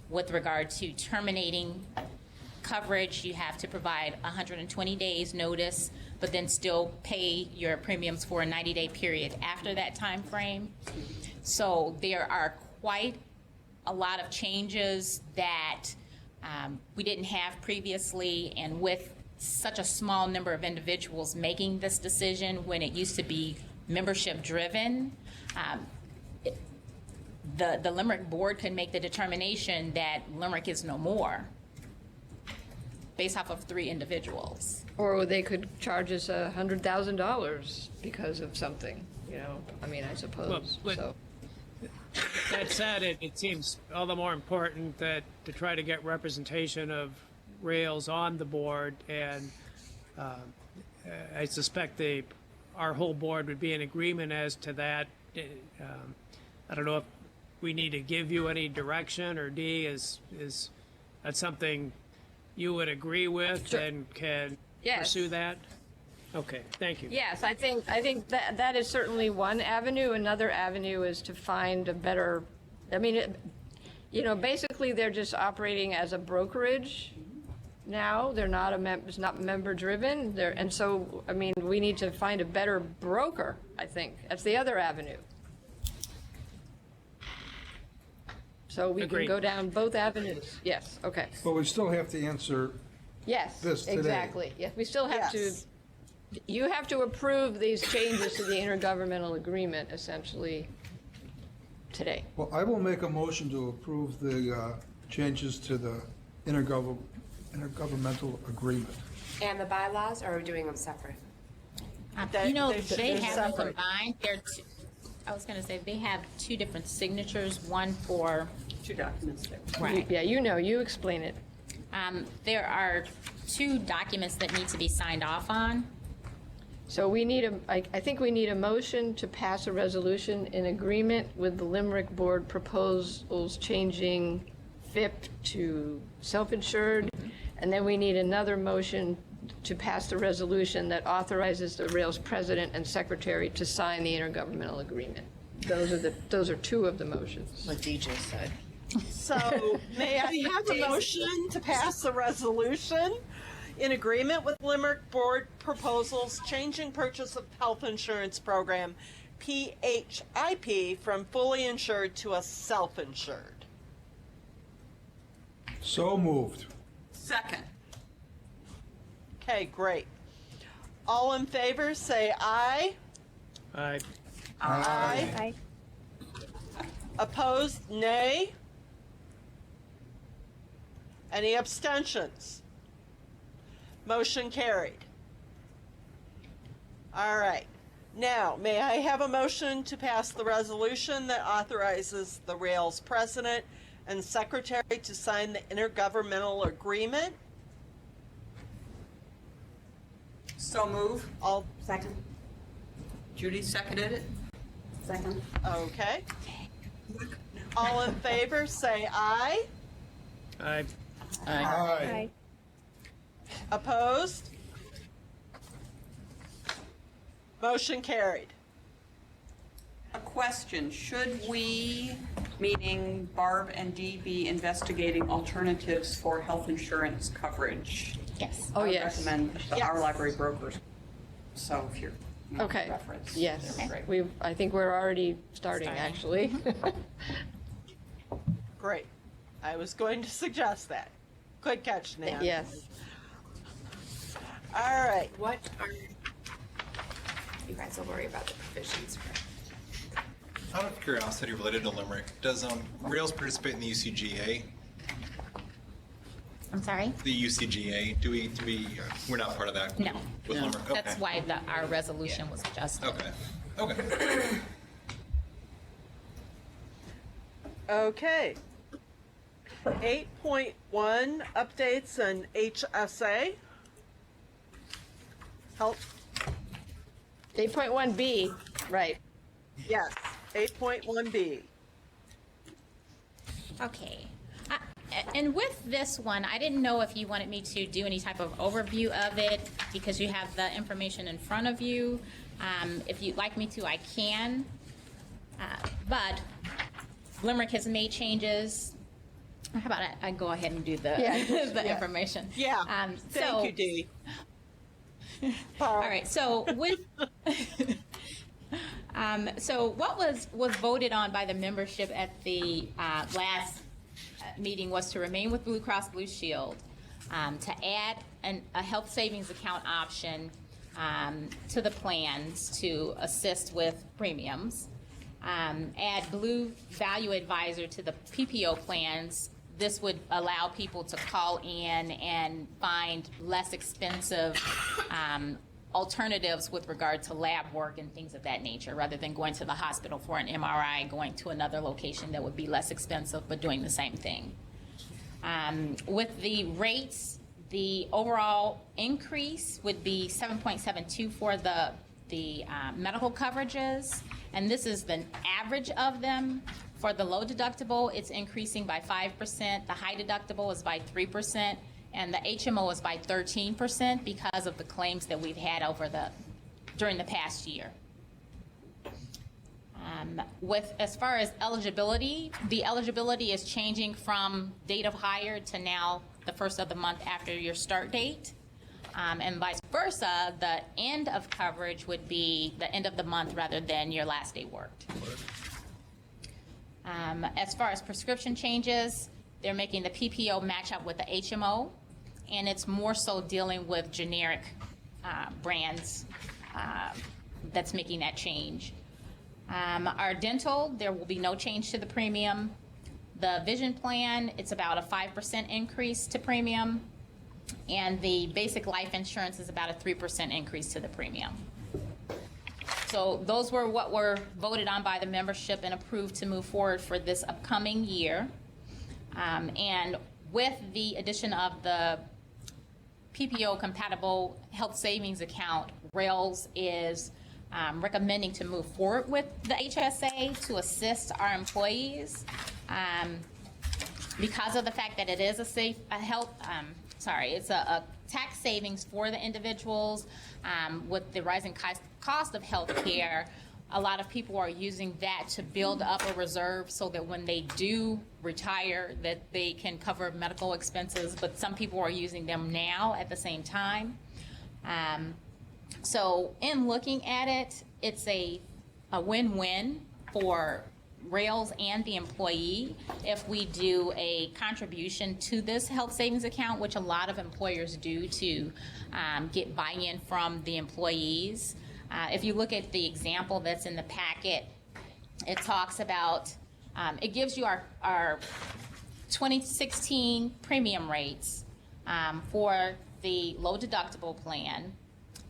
With regard to terminating coverage, you have to provide 120 days notice, but then still pay your premiums for a 90-day period after that time frame. So there are quite a lot of changes that we didn't have previously, and with such a small number of individuals making this decision when it used to be membership driven, the Limerick Board can make the determination that Limerick is no more based off of 3 individuals. Or they could charge us $100,000 because of something, I suppose, Well, so. That said, it seems all the more important that to try to get representation of Rails on the board, and I suspect our whole board would be in agreement as to that. I don't know if we need to give you any direction, or Dee, is that something you would agree with? Sure. And can Yes. pursue that? Okay, thank you. Yes, I think that is certainly one avenue. Another avenue is to find a better, basically they're just operating as a brokerage now. They're not it's not member driven. And so, we need to find a better broker, I think. That's the other avenue. So we can Agreed. go down both avenues. Yes, okay. But we still have to answer Yes, this today. exactly. Yes, we still have Yes. you have to approve these changes to the intergovernmental agreement essentially today. Well, I will make a motion to approve the changes to the intergovernmental agreement. And the bylaws, or are we doing them separate? They they're have them separate. combined. I was going to say, they have 2 different signatures, one for, 2 documents there. right. Yeah, you explain it. There are 2 documents that need to be signed off on. So we need I think we need a motion to pass a resolution in agreement with the Limerick Board proposals changing FIP to self-insured. And then we need another motion to pass the resolution that authorizes the Rails president and secretary to sign the intergovernmental agreement. Those are 2 of the motions. What DJ said. So may I have a motion to pass the resolution in agreement with Limerick Board proposals changing purchase of health insurance program, PHIP, from fully insured to a self-insured? So moved. Second. Okay, great. All in favor, say aye. Aye. Aye. Aye. Opposed, nay. Any abstentions? Motion carried. All right. Now, may I have a motion to pass the resolution that authorizes the Rails president and secretary to sign the intergovernmental agreement? So move. All, Second. Judy seconded it. Second. okay. All in favor, say aye. Aye. Aye. Opposed? Motion carried. A question, should we, meaning Barb and Dee, be investigating alternatives for health insurance coverage? Yes. Oh, I would yes. recommend our library brokers. So if you're Okay. reference. Yes. that'd be great. I think we're already starting, actually. Great. I was going to suggest that. Good catch, Nan. Yes. All right. What are, you guys will worry about the provisions for. Out of curiosity related to Limerick, does Rails participate in the UCGA? I'm sorry? The UCGA, we're not part of that? No. With No. Limerick? Okay. That's why our resolution was adjusted. Okay. Okay. 8.1 updates on HSA. Help. 8.1B, right. Yes. 8.1B. Okay. And with this one, I didn't know if you wanted me to do any type of overview of it because you have the information in front of you. If you'd like me to, I can. But Limerick has made changes. How about I go ahead and do the, the information? Yeah. Thank you, Dee. All right. So with so what was voted on by the membership at the last meeting was to remain with Blue Cross Blue Shield, to add a health savings account option to the plans to assist with premiums, add Blue Value Advisor to the PPO plans. This would allow people to call in and find less expensive alternatives with regard to lab work and things of that nature, rather than going to the hospital for an MRI, going to another location that would be less expensive but doing the same thing. With the rates, the overall increase would be 7.72 for the medical coverages, and this is the average of them. For the low deductible, it's increasing by 5%. The high deductible is by 3%. And the HMO is by 13% because of the claims that we've had during the past year. As far as eligibility, the eligibility is changing from date of hire to now the first of the month after your start date. And vice versa, the end of coverage would be the end of the month rather than your last day worked. As far as prescription changes, they're making the PPO match up with the HMO, and it's more so dealing with generic brands that's making that change. Our dental, there will be no change to the premium. The vision plan, it's about a 5% increase to premium, and the basic life insurance is about a 3% increase to the premium. So those were what were voted on by the membership and approved to move forward for this upcoming year. And with the addition of the PPO compatible health savings account, Rails is recommending to move forward with the HSA to assist our employees. Because of the fact that it is it's a tax savings for the individuals. With the rising cost of health care, a lot of people are using that to build up a reserve so that when they do retire, that they can cover medical expenses, but some people are using them now at the same time. So in looking at it, it's a win-win for Rails and the employee if we do a contribution to this health savings account, which a lot of employers do to get buy-in from the employees. If you look at the example that's in the packet, it talks about, it gives you our 2016 premium rates for the low deductible plan.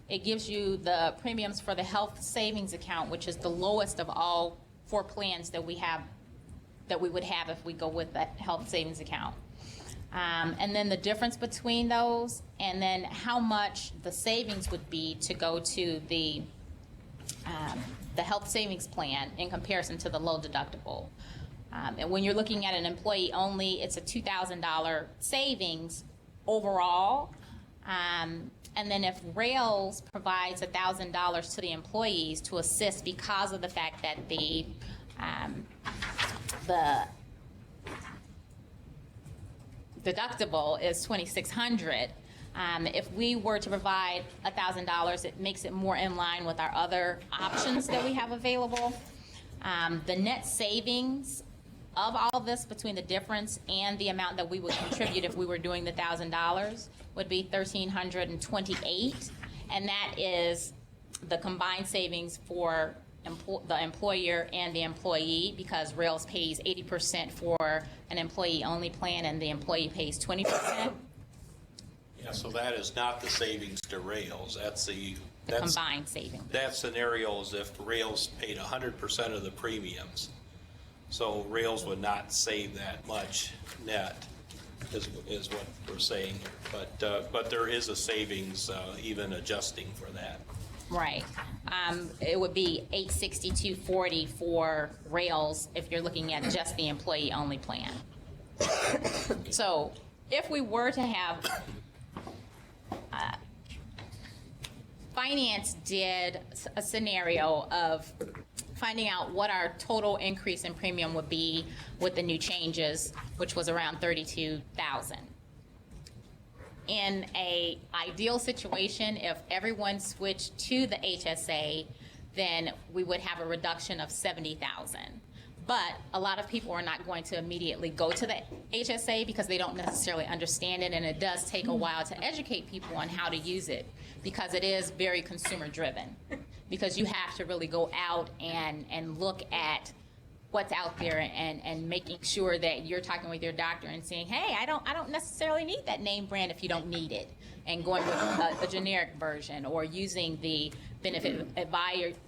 It gives you the premiums for the health savings account, which is the lowest of all 4 plans that we have, that we would have if we go with that health savings account. And then the difference between those, and then how much the savings would be to go to the health savings plan in comparison to the low deductible. And when you're looking at an employee only, it's a $2,000 savings overall. And then if Rails provides $1,000 to the employees to assist because of the fact that the deductible is $2,600, if we were to provide $1,000, it makes it more in line with our other options that we have available. The net savings of all this between the difference and the amount that we would contribute if we were doing the $1,000 would be $1,328, and that is the combined savings for the employer and the employee, because Rails pays 80% for an employee-only plan and the employee pays 20%. Yeah, so that is not the savings to Rails. That's Combined savings. That scenario is if Rails paid 100% of the premiums. So Rails would not save that much net, is what we're saying. But there is a savings, even adjusting for that. Right. It would be $862.40 for Rails if you're looking at just the employee-only plan. So if we were to have finance did a scenario of finding out what our total increase in premium would be with the new changes, which was around $32,000. In a ideal situation, if everyone switched to the HSA, then we would have a reduction of $70,000. But a lot of people are not going to immediately go to the HSA because they don't necessarily understand it, and it does take a while to educate people on how to use it because it is very consumer driven. Because you have to really go out and look at what's out there and making sure that you're talking with your doctor and saying, hey, I don't necessarily need that name brand if you don't need it, and going with a generic version, or using the benefit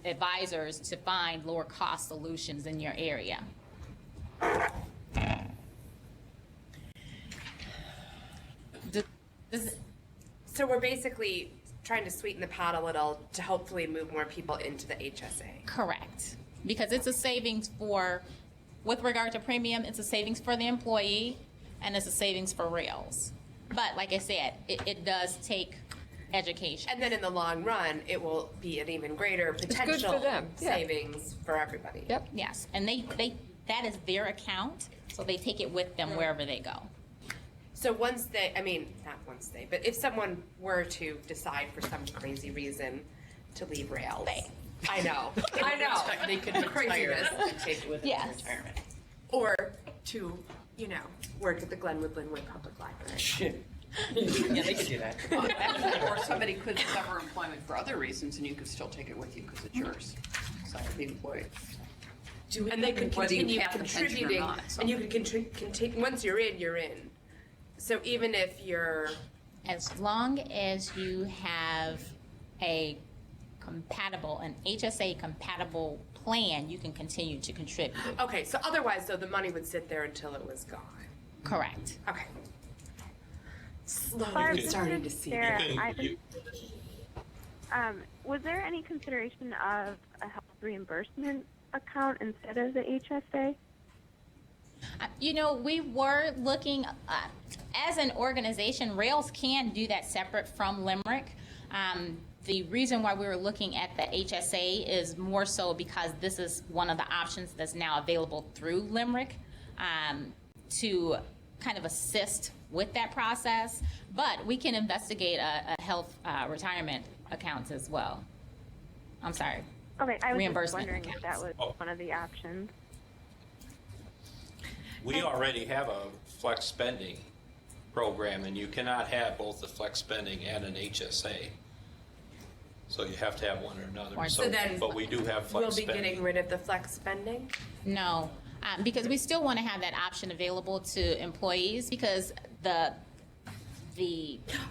advisors to find lower cost solutions in your area. So we're basically trying to sweeten the pot a little to hopefully move more people into the HSA. Correct. Because it's a savings with regard to premium, it's a savings for the employee, and it's a savings for Rails. But like I said, it does take education. And then in the long run, it will be an even greater potential good for them. Yeah. savings for everybody. Yep. Yes, and that is their account, so they take it with them wherever they go. So not once they, but if someone were to decide for some crazy reason to leave Rails. I know. They could retire and take it with them in retirement. Or to, work at the Glenwood Linwood Public Library. Yeah, they could do that. Or somebody could sever employment for other reasons, and you could still take it with you because it's yours. So the employee. And they could Whether you continue have the pension or contributing, not, so. and you could continue, once you're in, you're in. So even if you're... As long as you have an HSA compatible plan, you can continue to contribute. Okay, so otherwise, though, the money would sit there until it was gone. Correct. Okay. Barb, You this can- is Sarah. you- Was there any consideration of a health reimbursement account instead of the HSA? You know, we were looking, as an organization, Rails can do that separate from Limerick. The reason why we were looking at the HSA is more so because this is one of the options that's now available through Limerick to kind of assist with that process. But we can investigate a health retirement accounts as well. I'm sorry. Okay, I was just Reimbursement wondering if that was Oh. one of the options. We already have a flex spending program, and you cannot have both the flex spending and an HSA. So you have to have one or another. So then But we do have flex We'll be spending. getting rid of the flex spending? No, because we still want to have that option available to employees because the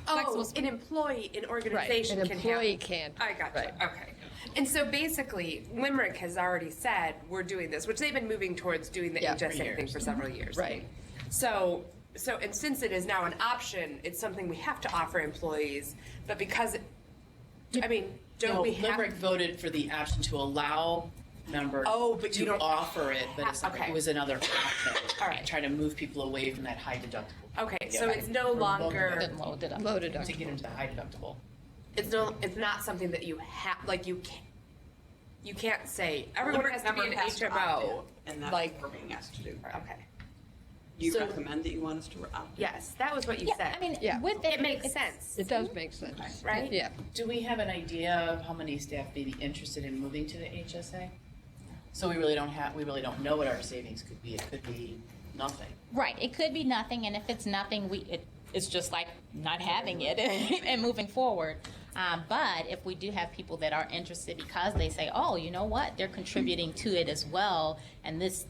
Oh, an employee, an organization An can employee have. can't. I gotcha, okay. And so basically, Limerick has already said, we're doing this, which they've been moving towards doing the Yeah. HSA thing for several years. Right. So, and since it is now an option, it's something we have to offer employees, but because, I mean, don't No, we have? Limerick voted for the option to allow members Oh, but you to don't offer it, but it's, okay. it was another option. All right. Try to move people away from that high deductible. Okay, so Yeah. it's no Or longer, low deductible. Low deductible. To get into the high deductible. it's not something that you have, like you can't say, everyone Limerick has to be never an has to opt HMO. in, and that's Like, what we're being asked to do. okay. You So- recommend that you want us to opt in? Yes, that was what you Yeah, said. I mean, Yeah. with It makes sense. It does make sense. Right? Yeah. Do we have an idea of how many staff may be interested in moving to the HSA? So we really don't know what our savings could be. It could be nothing. right, it could be nothing, and if it's nothing, it's just like not having it and moving forward. But if we do have people that are interested because they say, oh, you know what, they're contributing to it as well, and this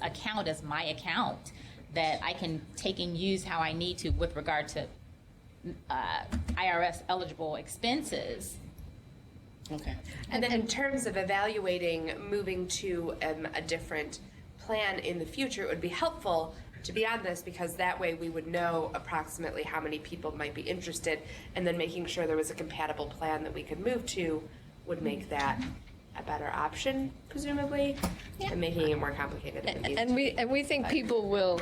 account is my account that I can take and use how I need to with regard to IRS eligible expenses. Okay. And then in terms of evaluating moving to a different plan in the future, it would be helpful to be on this because that way we would know approximately how many people might be interested, and then making sure there was a compatible plan that we could move to would make that a better option, presumably, and making it more complicated than it needs to be. And we think people will,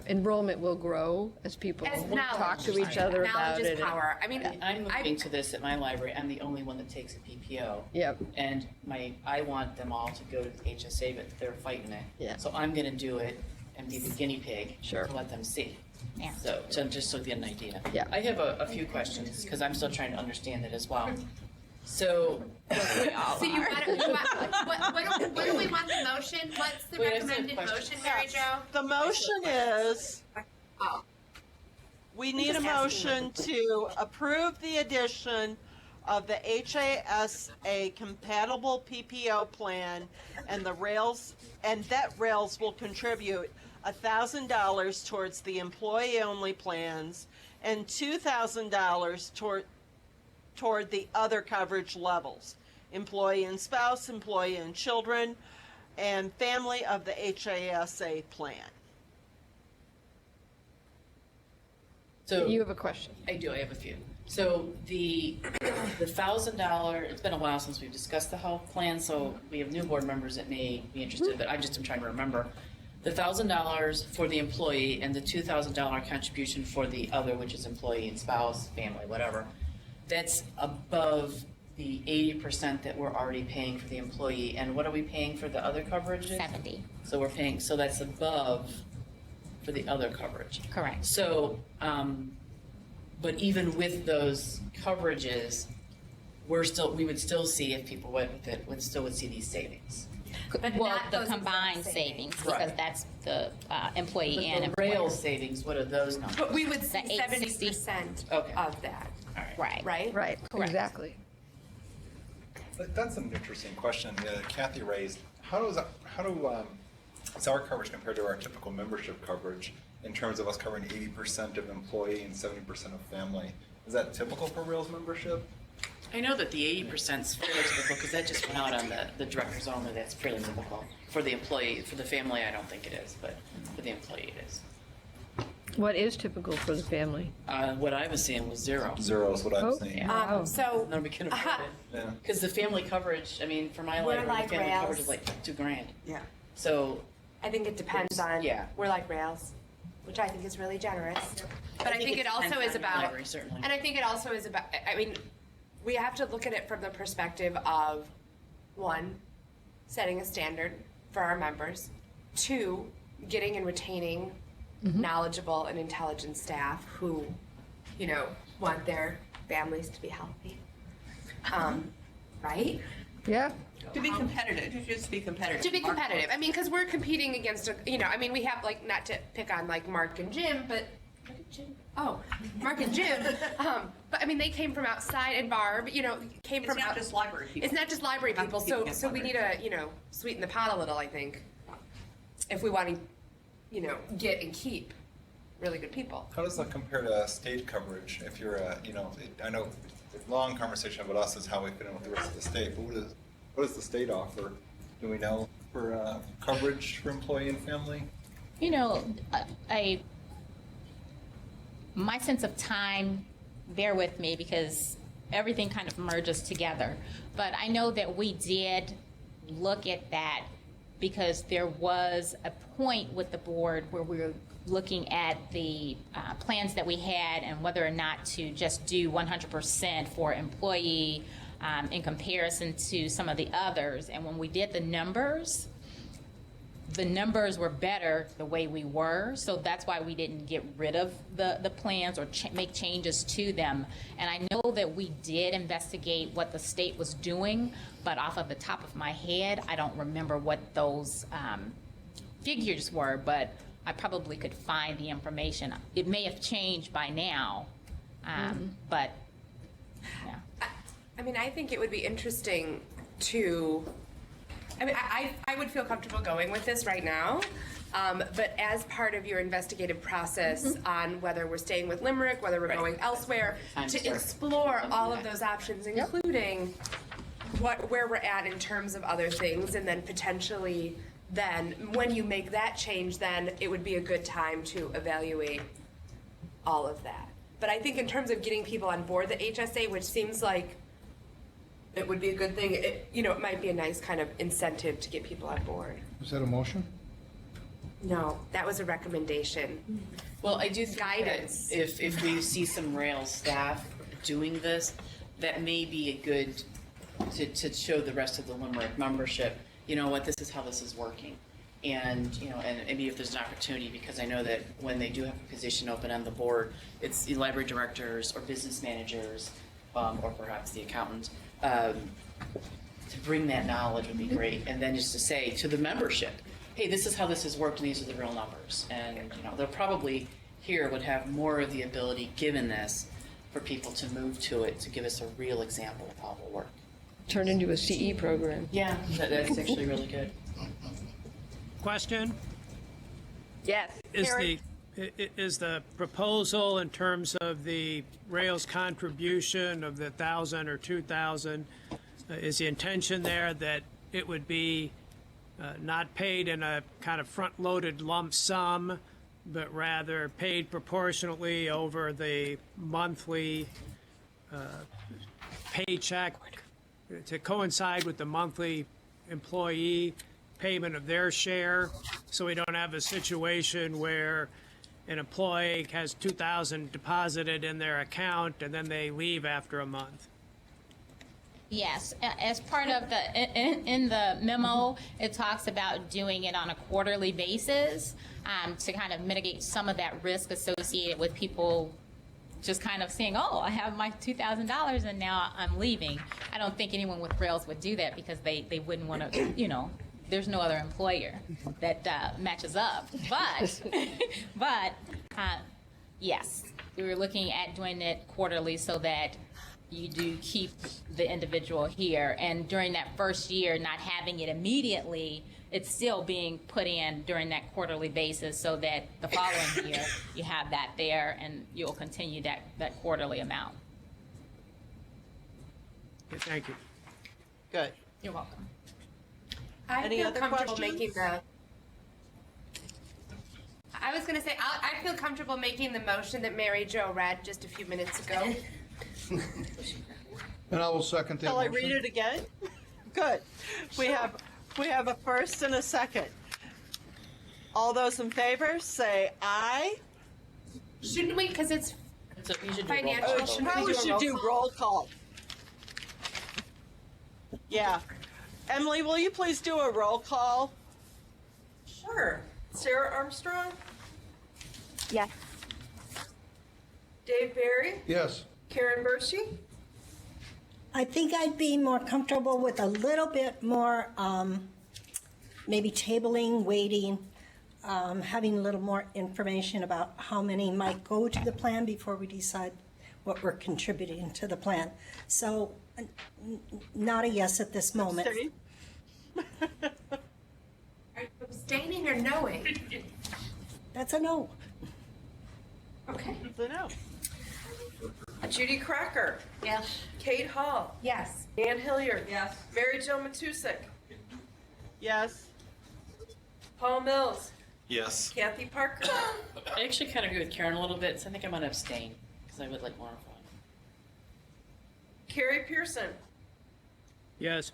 enrollment will grow as people As talk to knowledge. each other about Knowledge it. is power. I mean, I'm moving to this at my library. I'm the only one that takes a PPO. Yep. And I want them all to go to the HSA, but they're fighting it. Yeah. So I'm going to do it and be the guinea pig Sure. to let them see. Yeah. So just so they get an idea. Yeah. I have a few questions because I'm still trying to understand it as well. So So you want, what do we want the motion? What's the Wait, I still have recommended questions. motion, Mary Jo? The motion is, Oh, we need a just asking motion to approve the addition of the HASA compatible PPO plan and the Rails, and that Rails will contribute $1,000 towards the employee-only plans and $2,000 toward the other coverage levels, employee and spouse, employee and children, and family of the HASA plan. So You have a question? I do. I have a few. So the $1,000. It's been a while since we've discussed the health plan, so we have new board members that may be interested. But I'm trying to remember the $1,000 for the employee and the $2,000 contribution for the other, which is employee and spouse, family, whatever. That's above the 80% that we're already paying for the employee. And what are we paying for the other coverages? 70. So we're paying. So that's above for the other coverage. Correct. So, but even with those coverages, we would still see if people went with it, would see these savings. But Well, not the those combined exact savings, Right. because that's the employee But and the employer. Rails savings, what are those numbers? But we would see The 860. 70% Okay. of that, Right. right? Right, Correct. exactly. That's an interesting question Kathy raised. How do is our coverage compared to our typical membership coverage in terms of us covering 80% of employee and 70% of family? Is that typical for Rails membership? I know that the 80% is fairly typical because that just went out on the directors only. That's fairly typical. For the employee, for the family, I don't think it is, but for the employee, it is. What is typical for the family? What I was seeing was 0. 0 is what I'm saying. So Nobody can afford it. Yeah. Because the family coverage, I mean, for my We're library, like the family Rails. coverage is like $2,000. Yeah. So I think it depends on, Yeah. we're like Rails, which I think is really generous. But I think it also depends is on the about, library, certainly. and I think it also is about, I mean, we have to look at it from the perspective of, 1, setting a standard for our members, 2, getting and retaining knowledgeable and intelligent staff who, you know, want their families to be healthy. Right? Yeah. To be competitive, to just be competitive. To be competitive. I mean, because we're competing against, you know, I mean, we have, like, not to pick on, like, Mark and Jim, but, Mark and Jim. But, I mean, they came from outside, and Barb, you know, came from It's not just library people. It's not just library Not people, competing so against we need to, you know, sweeten the pot a little, I think, if we want to, you know, get and keep really good people. How does that compare to state coverage? If you're I know the long conversation about us is how we fit in with the rest of the state, but what does the state offer? Do we know for coverage for employee and family? You know, my sense of time, bear with me because everything kind of merges together. But I know that we did look at that because there was a point with the board where we were looking at the plans that we had and whether or not to just do 100% for employee in comparison to some of the others. And when we did the numbers were better the way we were, so that's why we didn't get rid of the plans or make changes to them. And I know that we did investigate what the state was doing, but off of the top of my head, I don't remember what those figures were, but I probably could find the information. It may have changed by now, but yeah. I mean, I think it would be interesting to, I mean, I would feel comfortable going with this right now, but as part of your investigative process on whether we're staying with Limerick, whether we're going elsewhere, to explore all of those options, including where we're at in terms of other things, and then potentially then, when you make that change, then it would be a good time to evaluate all of that. But I think in terms of getting people on board the HSA, which seems like it would be a good thing, it might be a nice kind of incentive to get people on board. Is that a motion? No, that was a recommendation. Well, I do think Guidance. that if we see some Rails staff doing this, that may be a good, to show the rest of the Limerick membership, you know what, this is how this is working. And, you know, and maybe if there's an opportunity, because I know that when they do have a position open on the board, it's the library directors or business managers, or perhaps the accountant, to bring that knowledge would be great. And then just to say to the membership, hey, this is how this has worked and these are the real numbers. And, you know, they'll probably here would have more of the ability, given this, for people to move to it, to give us a real example of how it will work. Turn into a CE program. Yeah, that's actually really good. Question? Yes. Is the proposal in terms of the Rails contribution of the 1,000 or 2,000, is the intention there that it would be not paid in a kind of front-loaded lump sum, but rather paid proportionately over the monthly paycheck to coincide with the monthly employee payment of their share, so we don't have a situation where an employee has 2,000 deposited in their account and then they leave after a month? Yes, as part of the, in the memo, it talks about doing it on a quarterly basis to kind of mitigate some of that risk associated with people just kind of saying, oh, I have my $2,000 and now I'm leaving. I don't think anyone with Rails would do that because they wouldn't want to, you know, there's no other employer that matches up. But yes, we were looking at doing it quarterly so that you do keep the individual here. And during that first year, not having it immediately, it's still being put in during that quarterly basis so that the following year you have that there and you'll continue that quarterly amount. Okay, thank you. Good. You're welcome. I Any feel other comfortable questions? making the. I was going to say, I feel comfortable making the motion that Mary Jo read just a few minutes ago. And I will second that Shall I motion. read it again? Good. We have a first and a second. All those in favor say aye. Shouldn't we? Because it's So you should do a roll financial. call. Shouldn't Probably we do a should roll do call? roll call. Yeah. Emily, will you please do a roll call? Sure. Sarah Armstrong, Yes. Dave Barry, Yes. Karen Bershey. I think I'd be more comfortable with a little bit more, maybe tabling, waiting, having a little more information about how many might go to the plan before we decide what we're contributing to the plan. So, not a yes at this moment. Abstain? Are you abstaining or knowing? That's a no. Okay. So no. Judy Cracker, Yes. Kate Hall, Yes. Dan Hilliard. Yes. Mary Jo Matusek, Yes. Paul Mills, Yes. Kathy Parker, I actually kind of agree with Karen a little bit, so I think I'm going to abstain because I would like more info. Carrie Pearson, Yes.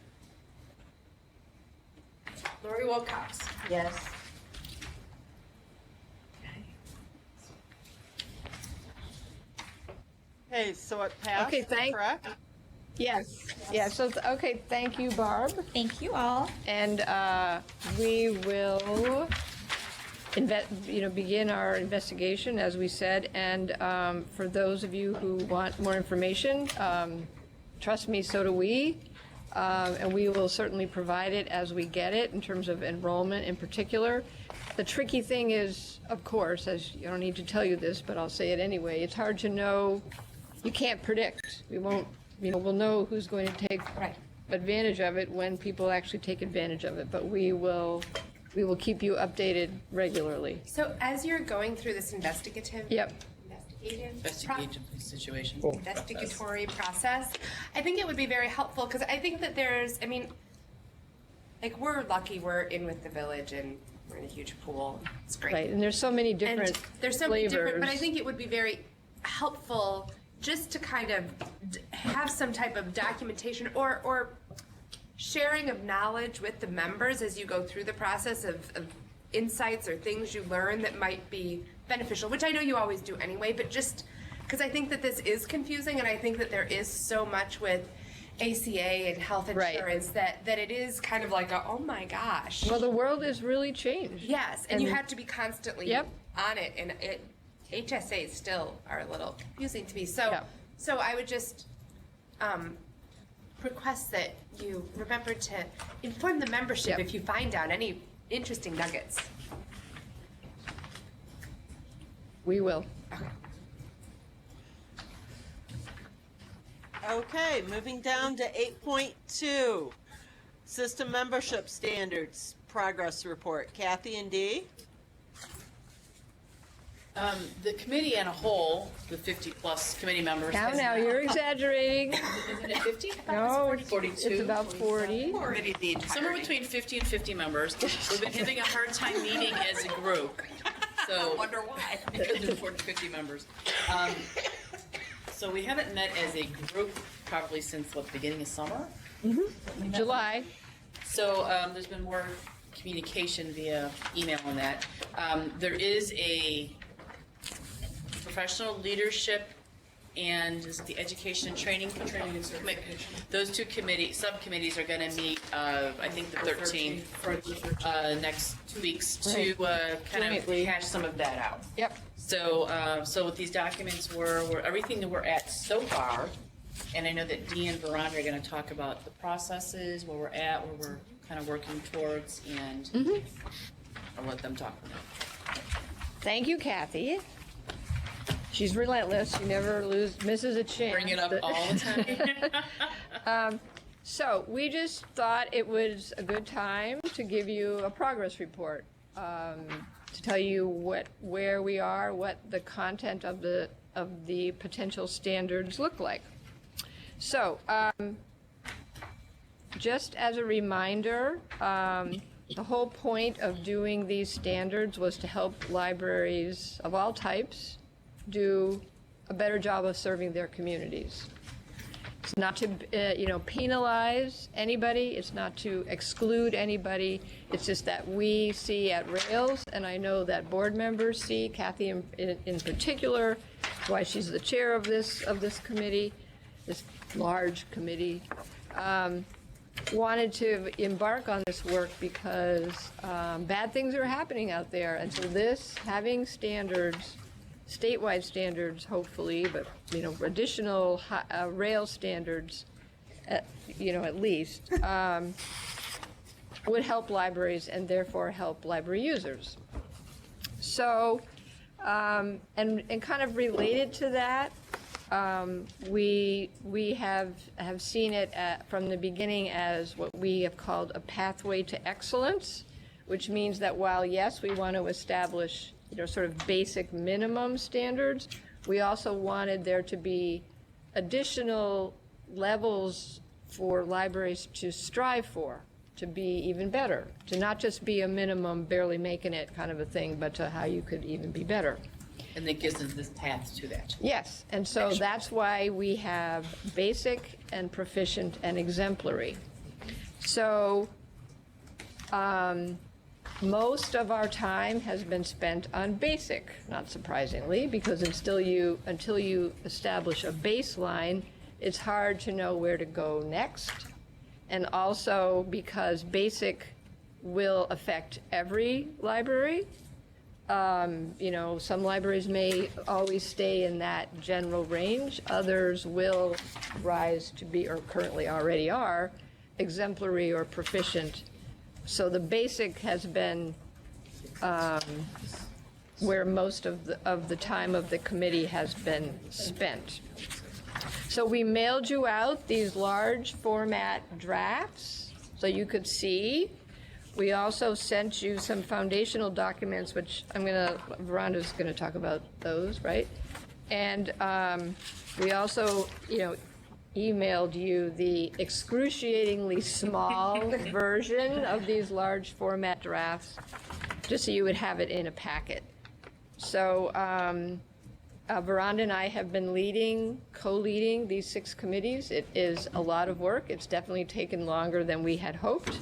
Lori Wilcox. Yes. Hey, so it passed, Okay, correct? Yes. Yeah, so, okay, thank you, Barb. Thank you all. And we will begin our investigation, as we said. And for those of you who want more information, trust me, so do we. And we will certainly provide it as we get it in terms of enrollment in particular. The tricky thing is, of course, as you don't need to tell you this, but I'll say it anyway, it's hard to know. You can't predict. We won't, we'll know who's going to take advantage of it when people actually take advantage of it. But we will keep you updated regularly. So as you're going through this investigatory Situation. investigatory process, I think it would be very helpful because I think that there's, like we're lucky we're in with the village and we're in a huge pool. It's great. Right, and there's so many different And there's so many different, but I flavors. think it would be very helpful just to kind of have some type of documentation or sharing of knowledge with the members as you go through the process of insights or things you learn that might be beneficial, which I know you always do anyway, but just because I think that this is confusing and I think that there is so much with ACA and health insurance that it is kind of like oh my gosh. Well, the world has really changed. Yes, and you have to be constantly Yep. on it, and HSAs still are a little confusing to me. So, so I would just request that you remember to inform the membership if you find out any interesting nuggets. We will. Okay, moving down to 8.2, System Membership Standards Progress Report. Kathy and Dee? The committee in a whole, the 50-plus committee members. Now, has- you're exaggerating. Isn't it 50? No, it's 42. it's about 40. Somewhere between 50 and 50 members. We've been having a hard time meeting as a group. So wonder why. Because there's 40 to 50 members. So we haven't met as a group probably since the beginning of summer. July. So there's been more communication via email on that. There is a professional leadership and is it the education and training committee. Those two subcommittees are going to meet, I think the 13th, next 2 weeks to kind of hash some of that out. Yep. So, so with these documents, we're everything that we're at so far, and I know that Dee and Veronica are going to talk about the processes, where we're at, where we're kind of working towards, and I'll let them talk about it. Thank you, Kathy. She's relentless. She never misses a chance. Bring it up all the time. So we just thought it was a good time to give you a progress report, to tell you where we are, what the content of the potential standards look like. So just as a reminder, the whole point of doing these standards was to help libraries of all types do a better job of serving their communities. It's not to, penalize anybody. It's not to exclude anybody. It's just that we see at Rails, and I know that board members see, Kathy in particular, why she's the chair of this committee, this large committee, wanted to embark on this work because bad things are happening out there. And so having standards, statewide standards, hopefully, but, additional rail standards, at least, would help libraries and therefore help library users. So, and kind of related to that, we have seen it from the beginning as what we have called a pathway to excellence, which means that while, yes, we want to establish sort of basic minimum standards, we also wanted there to be additional levels for libraries to strive for, to be even better, to not just be a minimum, barely making it kind of a thing, but to how you could even be better. And that gives us this path to that. Yes, and so that's why we have basic and proficient and exemplary. So most of our time has been spent on basic, not surprisingly, because until you establish a baseline, it's hard to know where to go next. And also because basic will affect every library. Some libraries may always stay in that general range. Others will rise to be, or currently already are, exemplary or proficient. So the basic has been where most of the time of the committee has been spent. So we mailed you out these large format drafts so you could see. We also sent you some foundational documents, which Veranda's gonna talk about those, right? And we also, emailed you the excruciatingly small version of these large format drafts, just so you would have it in a packet. So Veranda and I have been co-leading these 6 committees. It is a lot of work. It's definitely taken longer than we had hoped,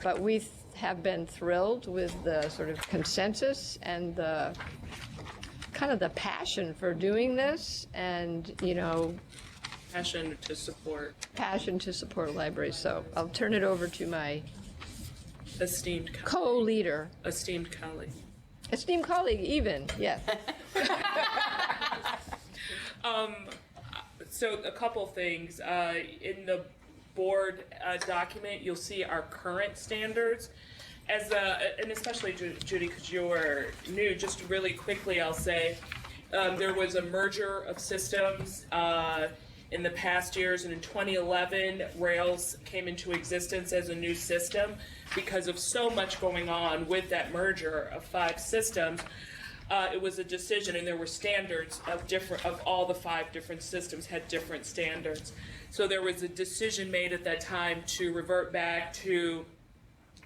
but we have been thrilled with the sort of consensus and the kind of the passion for doing this, and passion to support libraries. So I'll turn it over to my esteemed co-leader. Esteemed colleague. Esteemed colleague, even, yes. So a couple things. In the board document, you'll see our current standards. And especially Judy, because you're new, just really quickly I'll say, there was a merger of systems in the past years, and in 2011, Rails came into existence as a new system because of so much going on with that merger of 5 systems. It was a decision, and there were standards of all the 5 different systems had different standards. So there was a decision made at that time to revert back to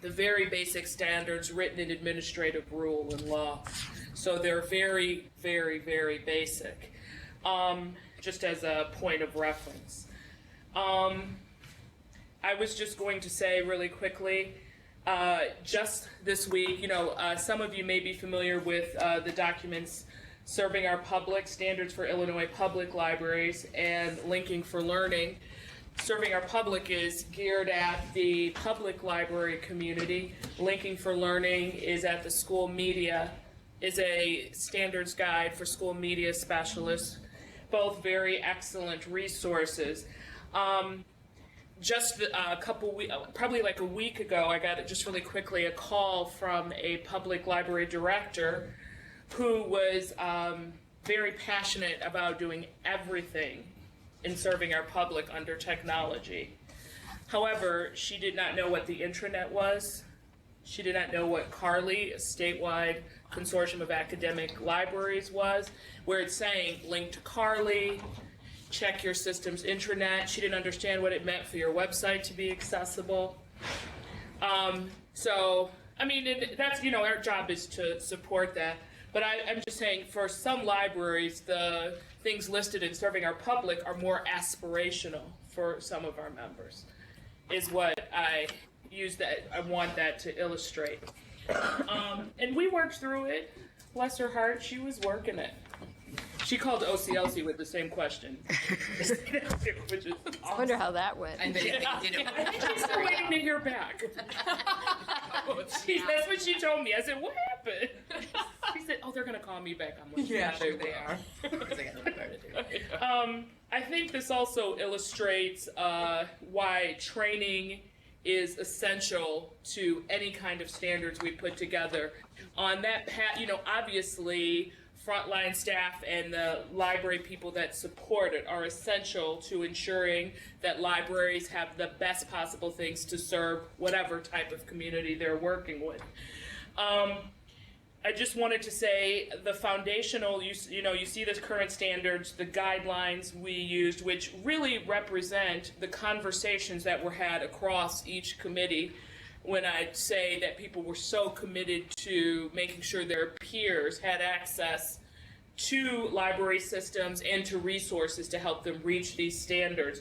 the very basic standards written in administrative rule and law. So they're very, very, very basic. Just as a point of reference. I was just going to say really quickly, just this week, some of you may be familiar with the documents Serving Our Public, Standards for Illinois Public Libraries, and Linking for Learning. Serving Our Public is geared at the public library community. Linking for Learning is at the school media, is a standards guide for school media specialists. Both very excellent resources. Just a couple weeks, probably like a week ago, I got just really quickly a call from a public library director who was very passionate about doing everything in serving our public under technology. However, she did not know what the intranet was. She did not know what CARLI, a statewide consortium of academic libraries, was, where it's saying link to CARLI, check your system's intranet. She didn't understand what it meant for your website to be accessible. So, I mean, that's, you know, our job is to support that. But I'm just saying, for some libraries, the things listed in serving our public are more aspirational for some of our members, is what I want that to illustrate. And we worked through it. Bless her heart, she was working it. She called OCLC with the same question. Which is awesome. I wonder how that went. I think she's still waiting to hear back. That's what she told me. I said, what happened? She said, oh, they're going to call me back. I'm like, yeah, they are. I think this also illustrates why training is essential to any kind of standards we put together. On that path, you know, obviously, frontline staff and the library people that support it are essential to ensuring that libraries have the best possible things to serve whatever type of community they're working with. I just wanted to say the foundational, you see the current standards, the guidelines we used, which really represent the conversations that were had across each committee. When I say that people were so committed to making sure their peers had access to library systems and to resources to help them reach these standards.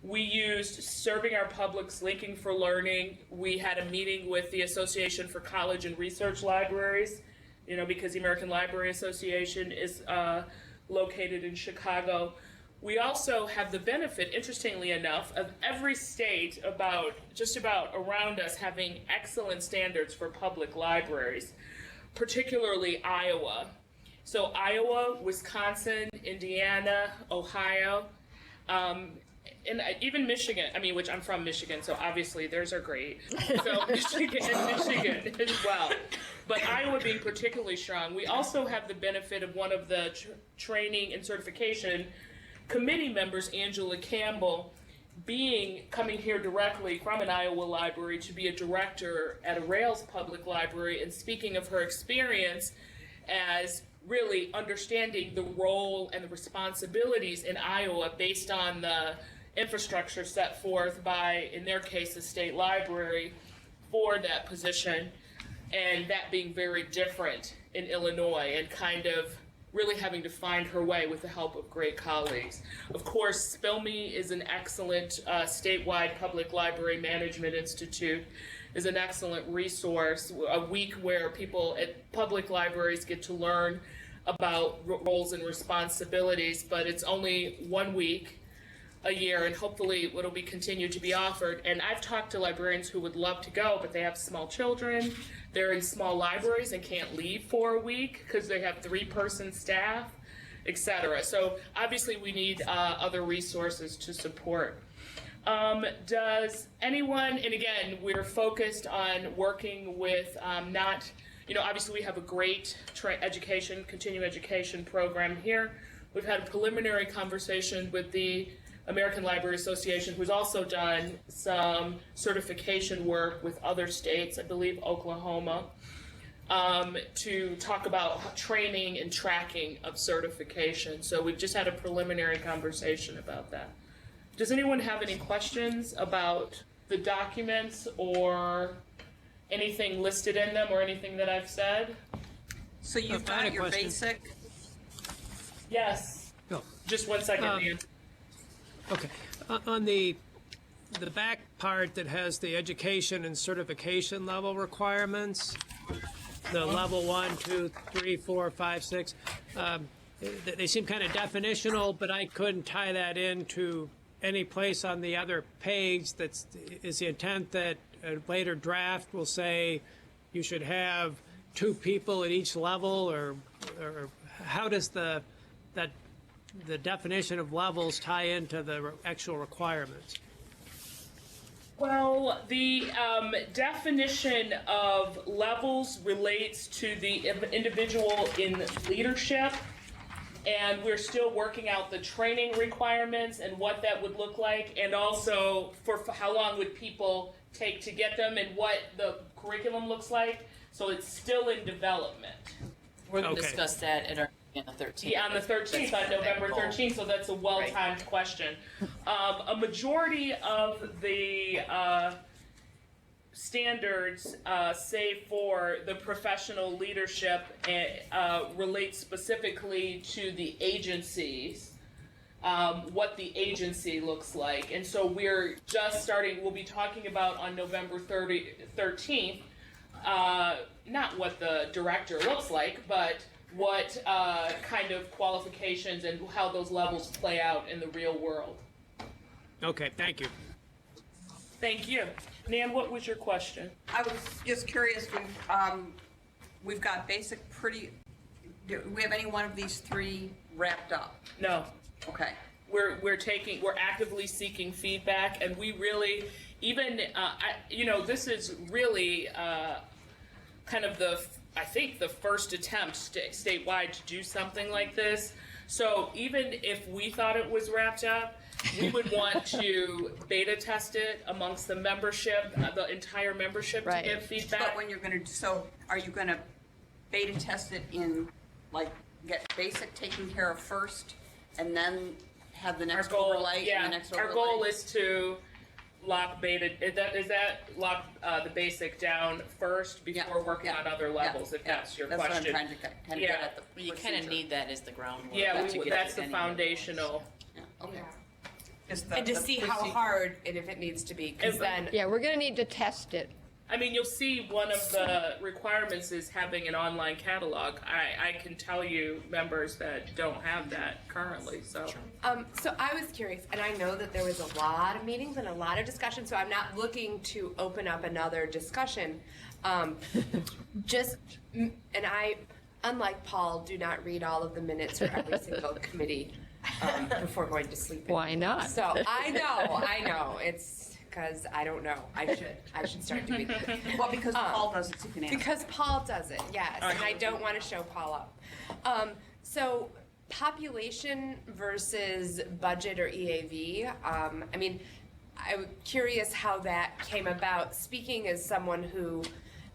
We used Serving Our Public's Linking for Learning. We had a meeting with the Association for College and Research Libraries, you know, because the American Library Association is located in Chicago. We also have the benefit, interestingly enough, of every state just about around us having excellent standards for public libraries, particularly Iowa. So Iowa, Wisconsin, Indiana, Ohio, and even Michigan, which I'm from Michigan, so obviously theirs are great. So Michigan as well. But Iowa being particularly strong. We also have the benefit of one of the training and certification committee members, Angela Campbell, coming here directly from an Iowa library to be a director at a Rails public library, and speaking of her experience as really understanding the role and the responsibilities in Iowa based on the infrastructure set forth by, in their case, the state library for that position, and that being very different in Illinois, and kind of really having to find her way with the help of great colleagues. Of course, SPLME is an excellent statewide public library management institute, is an excellent resource, a week where people at public libraries get to learn about roles and responsibilities, but it's only 1 week a year, and hopefully it'll be continued to be offered. And I've talked to librarians who would love to go, but they have small children, they're in small libraries and can't leave for a week because they have 3-person staff, etc. So obviously we need other resources to support. Does anyone, and again, we're focused on working with obviously we have a great continuing education program here. We've had a preliminary conversation with the American Library Association, who's also done some certification work with other states, I believe Oklahoma, to talk about training and tracking of certification. So we've just had a preliminary conversation about that. Does anyone have any questions about the documents or anything listed in them or anything that I've said? So you've got your basic? Yes. No. Just 1 second, Ian. Okay. On the back part that has the education and certification level requirements, the level 1, 2, 3, 4, 5, 6, they seem kind of definitional, but I couldn't tie that into any place on the other page. Is the intent that a later draft will say you should have 2 people at each level, or how does the definition of levels tie into the actual requirements? Well, the definition of levels relates to the individual in leadership, and we're still working out the training requirements and what that would look like, and also for how long would people take to get them and what the curriculum looks like. So it's still in development. We're going to discuss that at our On the 13th. Yeah, on the 13th, on November 13th, so that's a well-timed question. A majority of the standards, say for the professional leadership, relate specifically to the agencies, what the agency looks like. And so we're just starting, we'll be talking about on November 13th, not what the director looks like, but what kind of qualifications and how those levels play out in the real world. Okay, thank you. Thank you. Nan, what was your question? I was just curious, we've got basic do we have any one of these three wrapped up? No. Okay. We're actively seeking feedback, and we really, even, this is really kind of I think the first attempt statewide to do something like this. So even if we thought it was wrapped up, we would want to beta test it amongst the membership, the entire membership, to get feedback. But when you're going to, so are you going to beta test it in, like, get basic taken care of first, and then have the next overlay? Yeah, and the next overlay? our goal is to lock beta. Is that lock the basic down first before working on other levels? If that's your question. That's what I'm trying to kind of get at. Well, you kind of need that as the groundwork. Yeah, to get that's to the any foundational. Okay. And to see how hard and if it needs to be, because then Yeah, we're going to need to test it. I mean, you'll see one of the requirements is having an online catalog. I can tell you members that don't have that currently, so. So I was curious, and I know that there was a lot of meetings and a lot of discussion, so I'm not looking to open up another discussion. And I, unlike Paul, do not read all of the minutes for every single committee before going to sleep. Why not? So I know, it's because I don't know. I should start doing it. Well, because Paul does it, so you can answer. Because Paul does it, yes, and I don't want to show Paul up. So population versus budget or EAV, I mean, I'm curious how that came about. Speaking as someone who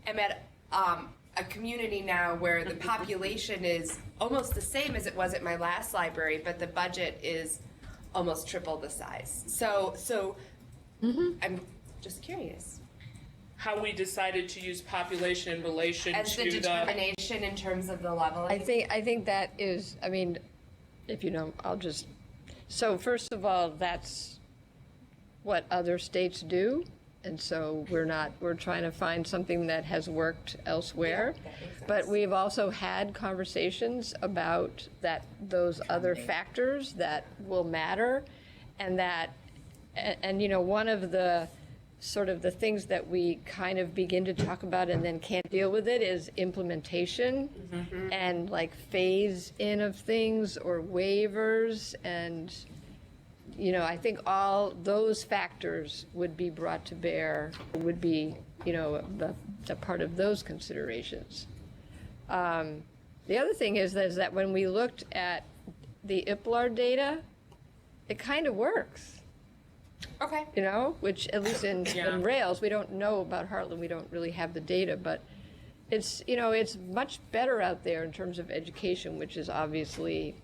am at a community now where the population is almost the same as it was at my last library, but the budget is almost triple the size. So I'm just curious. How we decided to use population in relation As to the determination in terms of the leveling? I think that is, I mean, if you know, I'll just, so first of all, that's what other states do. And so we're trying to find something that has worked elsewhere. Yeah, that makes sense. But we've also had conversations about those other factors that will matter, and one of the sort of the things that we kind of begin to talk about and then can't deal with it is implementation and like phase in of things or waivers, and I think all those factors would be brought to bear, would be the part of those considerations. The other thing is that when we looked at the IPLAR data, it kind of works. Okay. Which at least in Rails, we don't know about Heartland, we don't really have the data, but it's, it's much better out there in terms of education, which is obviously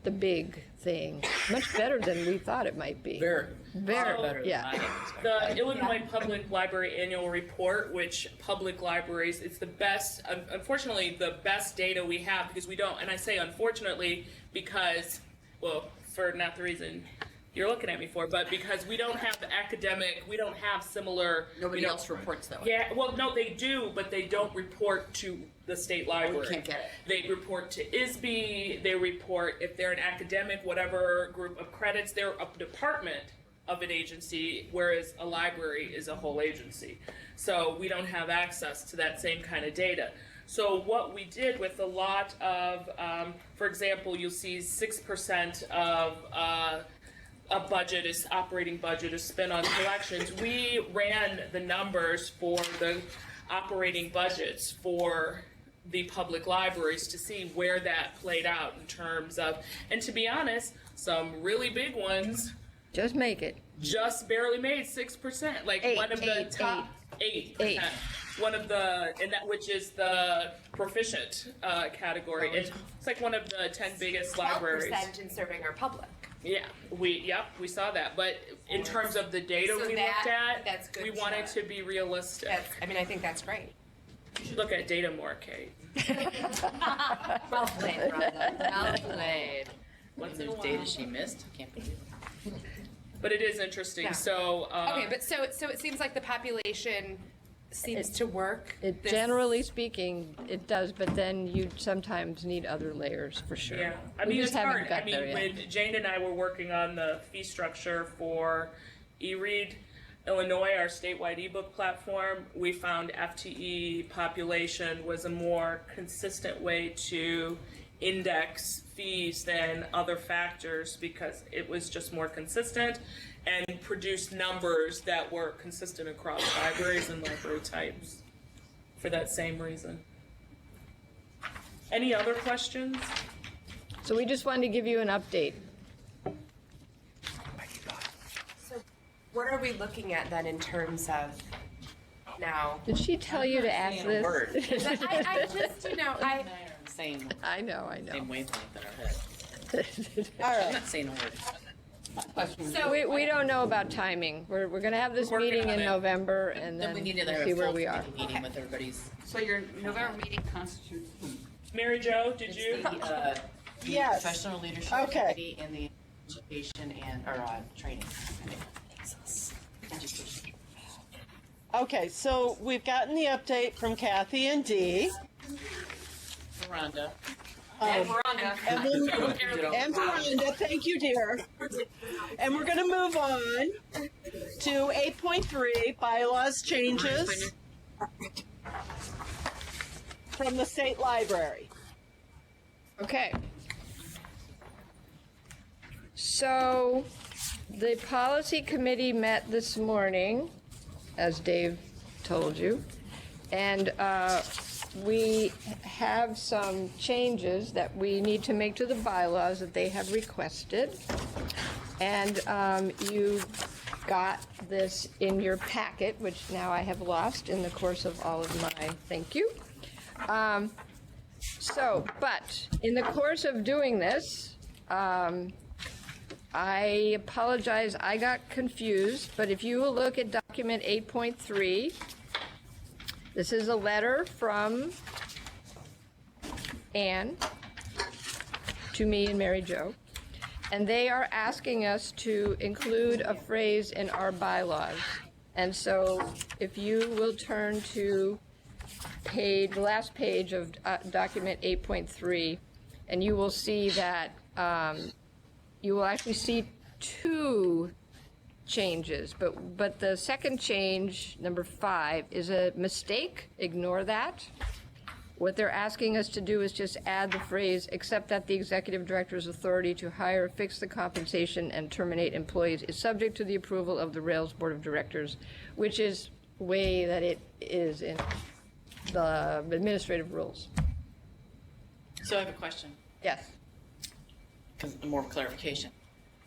the big thing. Much better than we thought it might be. Very better. Yeah. The Illinois Public Library Annual Report, which public libraries, it's the best, unfortunately, the best data we have, because we don't, and I say unfortunately because, well, for not the reason you're looking at me for, but because we don't have the academic, we don't have similar. Nobody else reports that way. Yeah, well, no, they do, but they don't report to the state library. We can't get it. They report to ISB, they report, if they're an academic, whatever group of credits, they're a department of an agency, whereas a library is a whole agency. So we don't have access to that same kind of data. So what we did with a lot of, for example, you'll see 6% of a budget is operating budget is spent on collections. We ran the numbers for the operating budgets for the public libraries to see where that played out in terms of, and to be honest, some really big ones Just make it. just barely made 6%, like Eight, one of the eight, top 8%. Eight. One of the, and that which is the proficient category. It's like one of the 10 biggest libraries. 12% in serving our public. Yeah, we saw that. But in terms of the data So we that- looked at, that's good we to wanted know. to be realistic. I mean, I think that's great. You should look at data more, Kate. Well played, Rhonda. Well played. Once in a There's while. data she missed. Can't believe it. But it is interesting. Yeah. So Okay, but so it seems like the population seems to work. It This- generally speaking, it does, but then you sometimes need other layers for sure. Yeah, I We mean, just it's haven't hard. got I mean, there yet. when Jane and I were working on the fee structure for eRead Illinois, our statewide ebook platform, we found FTE population was a more consistent way to index fees than other factors because it was just more consistent and produced numbers that were consistent across libraries and library types for that same reason. Any other questions? So we just wanted to give you an update. So what are we looking at then in terms of now? Did she tell you to ask saying a word. this? I just, Same. I know. Same wavelength in our head. All I'm right. not saying a word. So we don't know about timing. We're going to have this Working meeting on in it. November and Then then we need to we'll have see a where full we are. committee meeting with everybody's. So your November meeting constitutes whom? Mary Jo, did you? The Yes. professional leadership Okay. committee and the education or training committee. Education. Okay, so we've gotten the update from Kathy and Dee. Rhonda. and Rhonda. And Veranda, thank you, dear. And we're going to move on to 8.3, bylaws changes from the state library. Okay. So the policy committee met this morning, as Dave told you, and we have some changes that we need to make to the bylaws that they have requested. And you got this in your packet, which now I have lost in the course of all of my thank you. But in the course of doing this, I apologize, I got confused, but if you will look at document 8.3, this is a letter from Anne to me and Mary Jo, and they are asking us to include a phrase in our bylaws. And so if you will turn to the last page of document 8.3, and you will see that you will actually see two changes, but the second change, number 5, is a mistake. Ignore that. What they're asking us to do is just add the phrase, except that the executive director's authority to hire, fix the compensation, and terminate employees is subject to the approval of the Rails Board of Directors, which is the way that it is in the administrative rules. So I have a question. Yes. Because more clarification.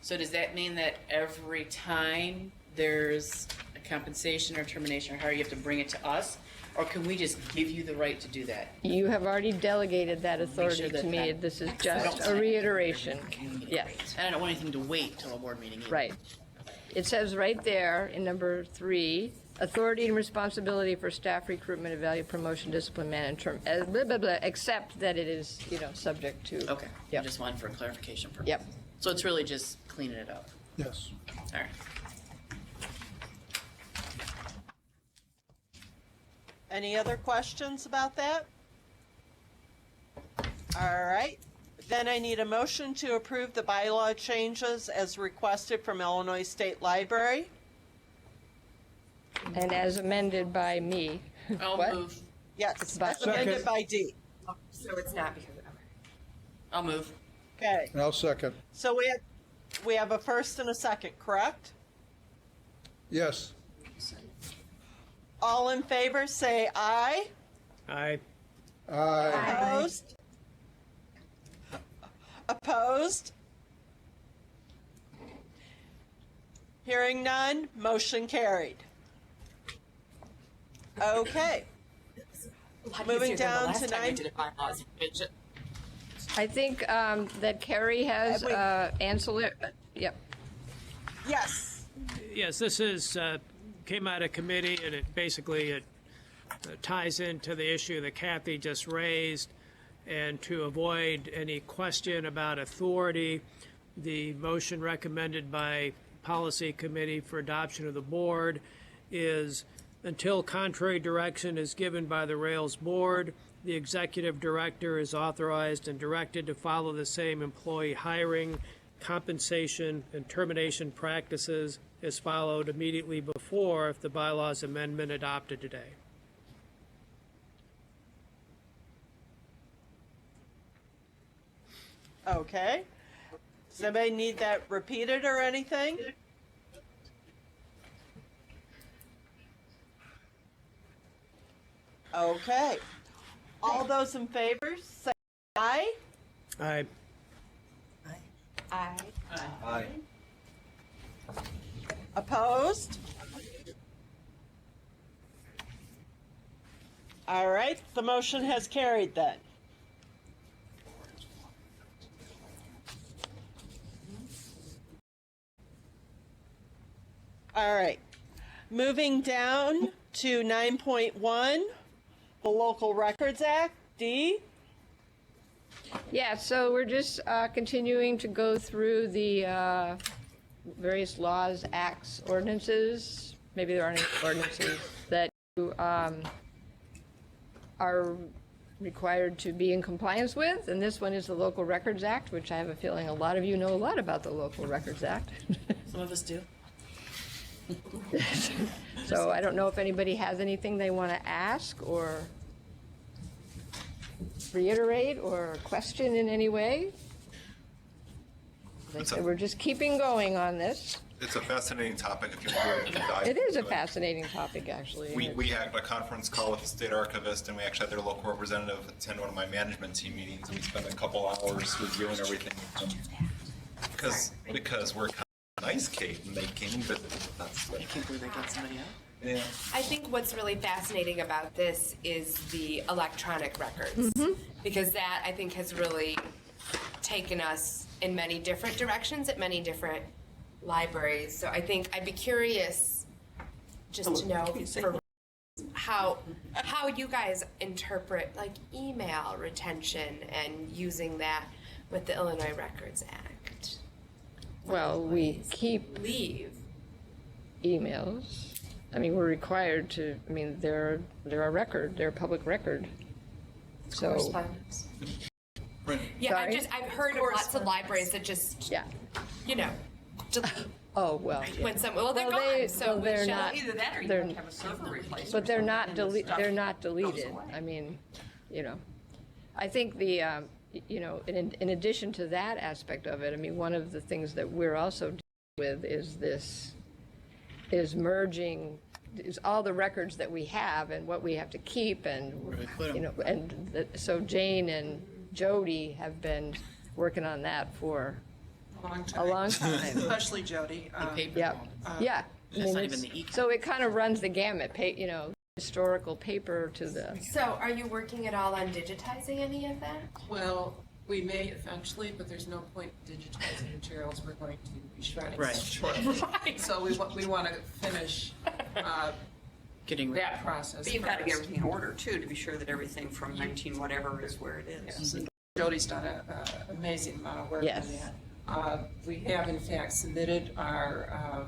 So does that mean that every time there's a compensation or termination or hire, you have to bring it to us? Or can we just give you the right to do that? You have already delegated that sure authority to that me. that- This is I don't just a sign it. reiteration. Yes. And I don't want anything to wait till a board meeting either. Right. It says right there in number 3, authority and responsibility for staff recruitment, evaluation, promotion, discipline, management, blah, blah, blah, except that it is, subject to. Okay. I just wanted for clarification purpose. Yep. So it's really just cleaning it up. Yes. All right. Any other questions about that? All right. Then I need a motion to approve the bylaw changes as requested from Illinois State Library. And as amended by me. I'll What? move. Yes, By- as amended by Dee. So it's not because of, I'll move. Okay, And I'll second. so we have a first and a second, correct? Yes. All in favor, say aye. Aye. Aye. Opposed? Opposed? Hearing none, motion carried. Okay. Moving down to 9. I think that Carrie has ancillary, yep. Yes. Yes, this is, came out of committee, and it ties into the issue that Kathy just raised. And to avoid any question about authority, the motion recommended by Policy Committee for adoption of the board is until contrary direction is given by the Rails Board, the executive director is authorized and directed to follow the same employee hiring, compensation, and termination practices as followed immediately before if the bylaws amendment adopted today. Okay. Does anybody need that repeated or anything? Okay. All those in favor, say aye. Aye. Aye. Aye. Opposed? All right, the motion has carried then. All right, moving down to 9.1, the Local Records Act, D. Yeah, so we're just continuing to go through the various laws, acts, ordinances. Maybe there aren't any ordinances that you are required to be in compliance with. And this one is the Local Records Act, which I have a feeling a lot of you know a lot about the Local Records Act. Some of us do. So I don't know if anybody has anything they want to ask or reiterate or question in any way. As I said, we're just keeping going on this. It's a fascinating topic if you're willing to dive It is a into fascinating topic, actually. We had a conference call with the state archivist, and we actually had their local representative attend one of my management team meetings, and we spent a couple hours reviewing everything with them. Because we're kind of nice, Kate, and they came, but that's I can't believe I got somebody out. yeah. I think what's really fascinating about this is the electronic records, because that I think has really taken us in many different directions at many different libraries. So I think I'd be curious just to know for how you guys interpret like email retention and using that with the Illinois Records Act. Well, we keep emails. I mean, we're required to, I mean, they're a record, they're a public record. So, Correspondence. Yeah, Sorry? I've heard of lots of libraries that just, you know, delete oh, well. when some, well, they're Well, gone, so we they're shall not, Either that or you they're, have to have a server replacement. but they're not and the stuff they're not goes deleted. away. I mean, you know, I think the, you know, in addition to that aspect of it, I mean, one of the things that we're also dealing with is merging is all the records that we have and what we have to keep, and you know, and so Jane and Jody have been working on that for a long time. Especially Jody. Yeah, yeah. I mean, not it's- even the so it kind of runs the gamut, you know, historical paper to the. So are you working at all on digitizing any of that? Well, we may eventually, but there's no point digitizing materials we're going to be shredding. Right. So we want to finish Getting that process. But you've got to get first. everything in order too, to be sure that everything from 19 whatever is where it is. Yes, and Jody's done an amazing amount of work Yes. on that. We have in fact submitted our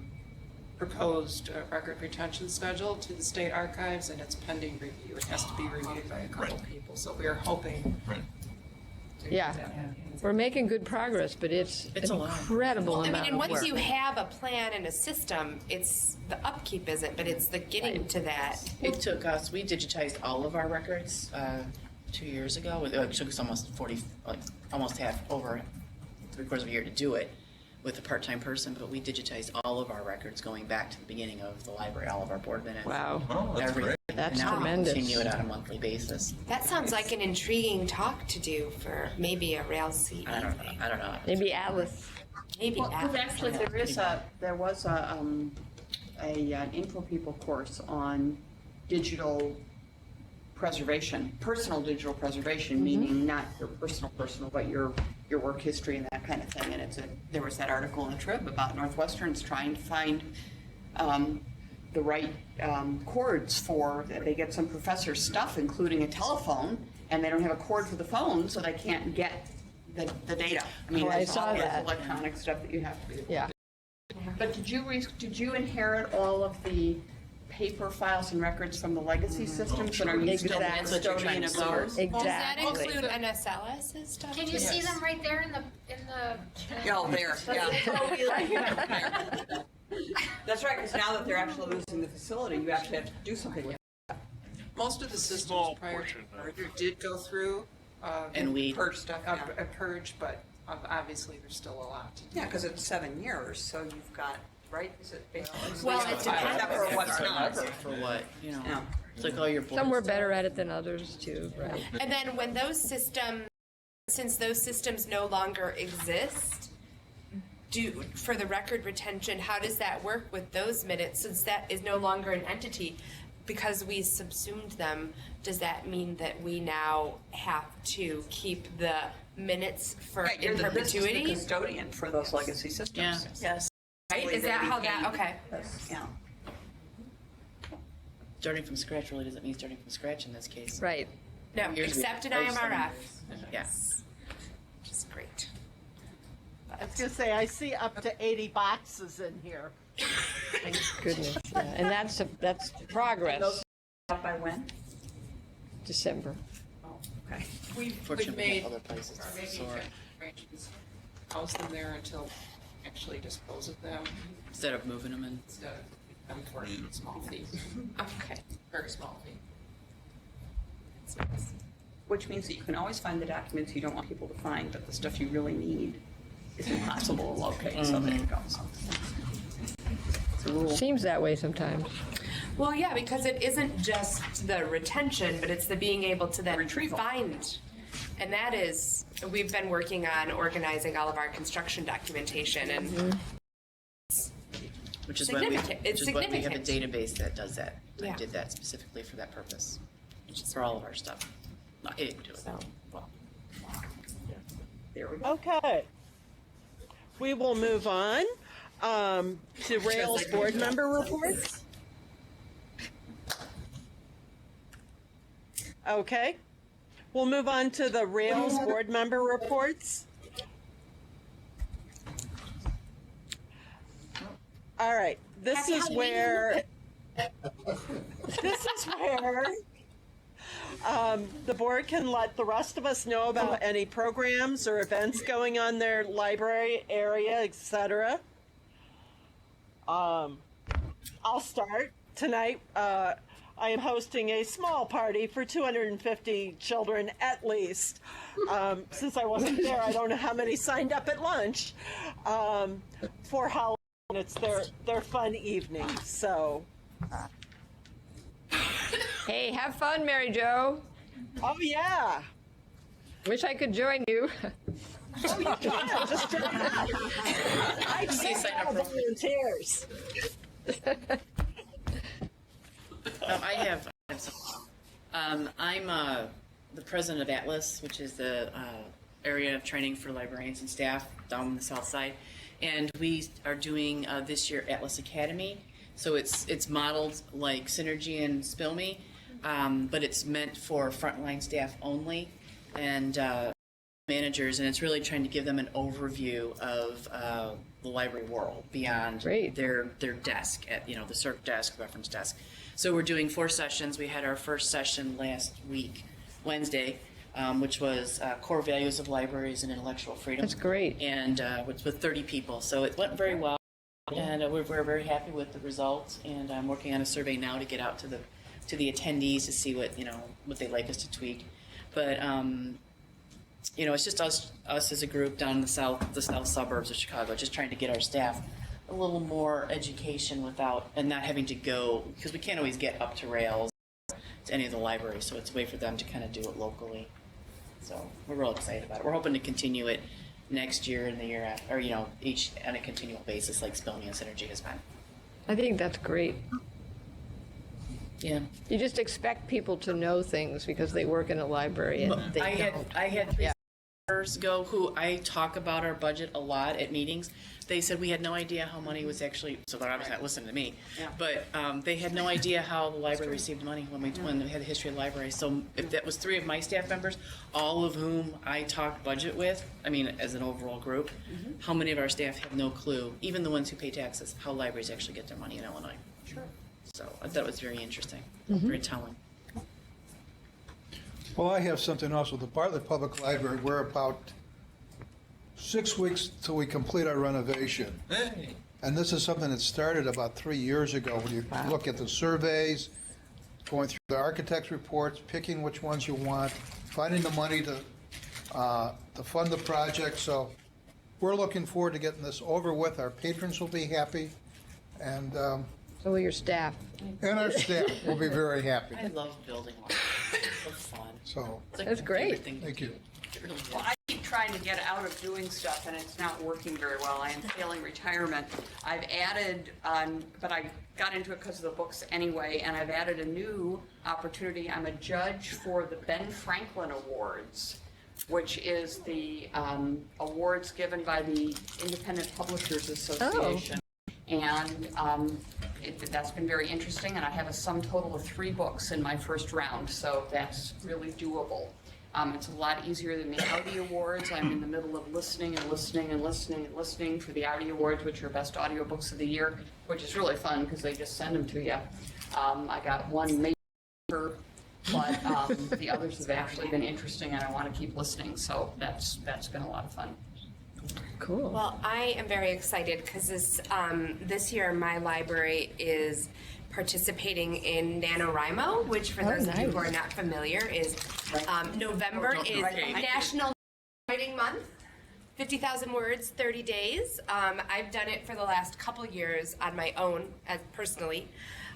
proposed record retention schedule to the state archives, and it's pending review. It has to be reviewed by a couple people, so we are hoping. Yeah, we're making good progress, but it's a an lot. incredible Well, I mean, amount and of once work. you have a plan and a system, it's, the upkeep isn't, but it's the getting to that. It took us, we digitized all of our records 2 years ago. It took us almost almost half, over 3/4 of a year to do it with a part-time person, but we digitized all of our records going back to the beginning of the library, all of our board minutes. Wow. Oh, that's Everything. great. That's And now tremendous. we continue it on a monthly basis. That sounds like an intriguing talk to do for maybe a Rails CE I don't thing. know. Maybe Alice. maybe Well, after. actually, there was an info people course on digital preservation, personal digital preservation, meaning not your personal, but your work history and that kind of thing. And there was that article in the Trib about Northwestern's trying to find the right cords for, they get some professor's stuff, including a telephone, and they don't have a cord for the phone, so they can't get the data. I mean, Oh, I there's saw all this that. electronic stuff that you have to do. Yeah. But did you inherit all of the paper files and records from the legacy systems, and are you still the Exactly. custodian of those? Does that Exactly. include NSLS's stuff? Can you see them right there in the Oh, there, yeah. That's right, because now that they're actually losing the facility, you actually have to do something with it. Most of the systems prior to merger did go through And we- Purge stuff, yeah. a purge, but obviously there's still a lot to do. Yeah, because it's 7 years, so you've got, right, is it basically? Well, it depends. Except for what's not. For what, you know, Yeah. it's like all your boards. Some were better at it than others too, right? And then when those systems, since those systems no longer exist, for the record retention, how does that work with those minutes, since that is no longer an entity? Because we subsumed them, does that mean that we now have to keep the minutes for Right, in you're the business perpetuity? custodian for those legacy systems. Yeah. Yes. Right, is that how that, okay. Yeah. Starting from scratch really doesn't mean starting from scratch in this case. Right. No, Here's the- except an here's the- IMRF. Yeah. Which is great. I was gonna say, I see up to 80 boxes in here. Thank goodness. Yeah. And that's progress. By when? December. Oh, okay. We've Fortunately, made other places to making sort. arrangements, house them there until actually dispose of them Instead of moving them in. instead of them for a small fee, Okay. very small fee. Which means that you can always find the documents you don't want people to find, but the stuff you really need is impossible to locate, so there you go. So, it's a rule. Seems that way sometimes. Well, yeah, because it isn't just the retention, but it's the being able to then find. And that is, we've been working on organizing all of our construction documentation and Which is why we, Significant. It's which is why we have a significant. database that does that. I Yeah. did that specifically for that purpose, which is for all of our stuff. Not getting to it. Well, There we go. Okay. We will move on to Rails board member reports. Okay. We'll move on to the Rails board member reports. All right. This is where the board can let the rest of us know about any programs or events going on their library area, etc. I'll start. Tonight, I am hosting a small party for 250 children at least. Since I wasn't there, I don't know how many signed up at lunch for Halloween. It's their fun evening, so. Hey, have fun, Mary Jo. Oh, yeah. Wish I could join you. Oh, you can. Just join up. I Say sign up for- volunteers. I have some. I'm the president of Atlas, which is the area of training for librarians and staff down on the south side. And we are doing this year Atlas Academy. So it's modeled like Synergy and Spilme, but it's meant for frontline staff only and managers. And it's really trying to give them an overview of the library world beyond their desk at the CERC desk, reference desk. So we're doing 4 sessions. We had our first session last week, Wednesday, which was core values of libraries and intellectual freedom. That's great. And it's with 30 people. So it went very well. And we're very happy with the results. And I'm working on a survey now to get out to the attendees to see what they'd like us to tweak. But it's just us as a group down in the south suburbs of Chicago, just trying to get our staff a little more education and not having to go, because we can't always get up to Rails to any of the libraries. So it's a way for them to kind of do it locally. So we're real excited about it. We're hoping to continue it next year and the year after, or, each on a continual basis, like Spelling and Synergy has been. I think that's great. Yeah. You just expect people to know things because they work in a library and they don't. I had three years ago who I talk about our budget a lot at meetings. They said we had no idea how money was actually, so they're obviously not listening to me, but they had no idea how the library received money when we had the history of the library. So if that was 3 of my staff members, all of whom I talked budget with, I mean, as an overall group, how many of our staff have no clue, even the ones who pay taxes, how libraries actually get their money in Illinois. Sure. So I thought it was very interesting, very telling. Well, I have something else with the Bartlett Public Library. We're about 6 weeks till we complete our renovation. Hey. And this is something that started about 3 years ago, when you look at the surveys, going through the architect's reports, picking which ones you want, finding the money to fund the project. So we're looking forward to getting this over with. Our patrons will be happy, and so will your staff. And our staff will be very happy. I love building libraries. It's so fun. So It's like That's my great. favorite thing to Thank do. you. It really is. Well, I keep trying to get out of doing stuff, and it's not working very well. I am failing retirement. I've added, but I got into it because of the books anyway, and I've added a new opportunity. I'm a judge for the Ben Franklin Awards, which is the awards given by the Independent Publishers Association. And that's been very interesting, and I have a sum total of 3 books in my first round, so that's really doable. It's a lot easier than the Audi Awards. I'm in the middle of listening and listening and listening and listening for the Audi Awards, which are best audiobooks of the year, which is really fun because they just send them to you. I got one major, but the others have actually been interesting, and I want to keep listening, so that's been a lot of fun. Cool. Well, I am very excited because this year my library is participating in NaNoWriMo, which for those of you who are not familiar is November is National Writing Month. 50,000 words, 30 days. I've done it for the last couple years on my own, personally,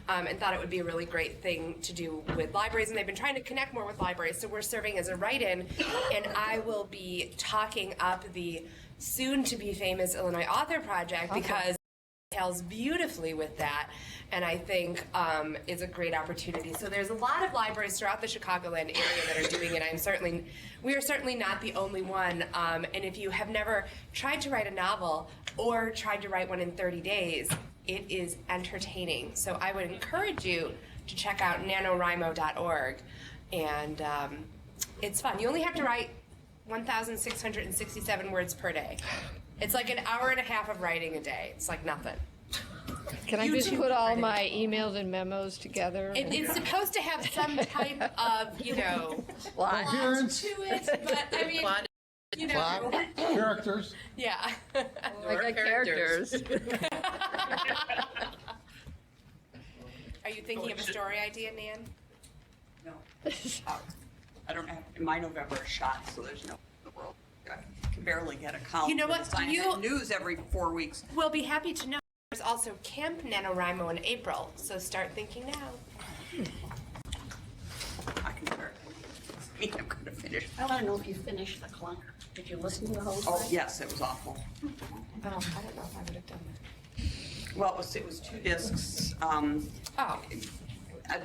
and thought it would be a really great thing to do with libraries. And they've been trying to connect more with libraries, so we're serving as a write-in, and I will be talking up the soon-to-be famous Illinois Author Project because it tells beautifully with that, and I think is a great opportunity. So there's a lot of libraries throughout the Chicagoland area that are doing it. We are certainly not the only one. And if you have never tried to write a novel or tried to write one in 30 days, it is entertaining. So I would encourage you to check out nanowrimo.org, and it's fun. You only have to write 1,667 words per day. It's like an hour and a half of writing a day. It's like nothing. Can I just put all my emails and memos together? It's supposed to have some type of, plot to it, but I mean, Plot, characters. Yeah. I got characters. Are you thinking of a story idea, Nan? No. I don't have, my November is shot, so there's no in the world. I can barely get a column. You know what? I have news every 4 weeks. We'll be happy to know. There's also Camp NaNoWriMo in April, so start thinking now. I can start. I'm going to finish. I want to know if you finished the clunker. Did you listen to the whole thing? Oh, yes, it was awful. Oh, I don't know if I would have done that. Well, it was 2 discs.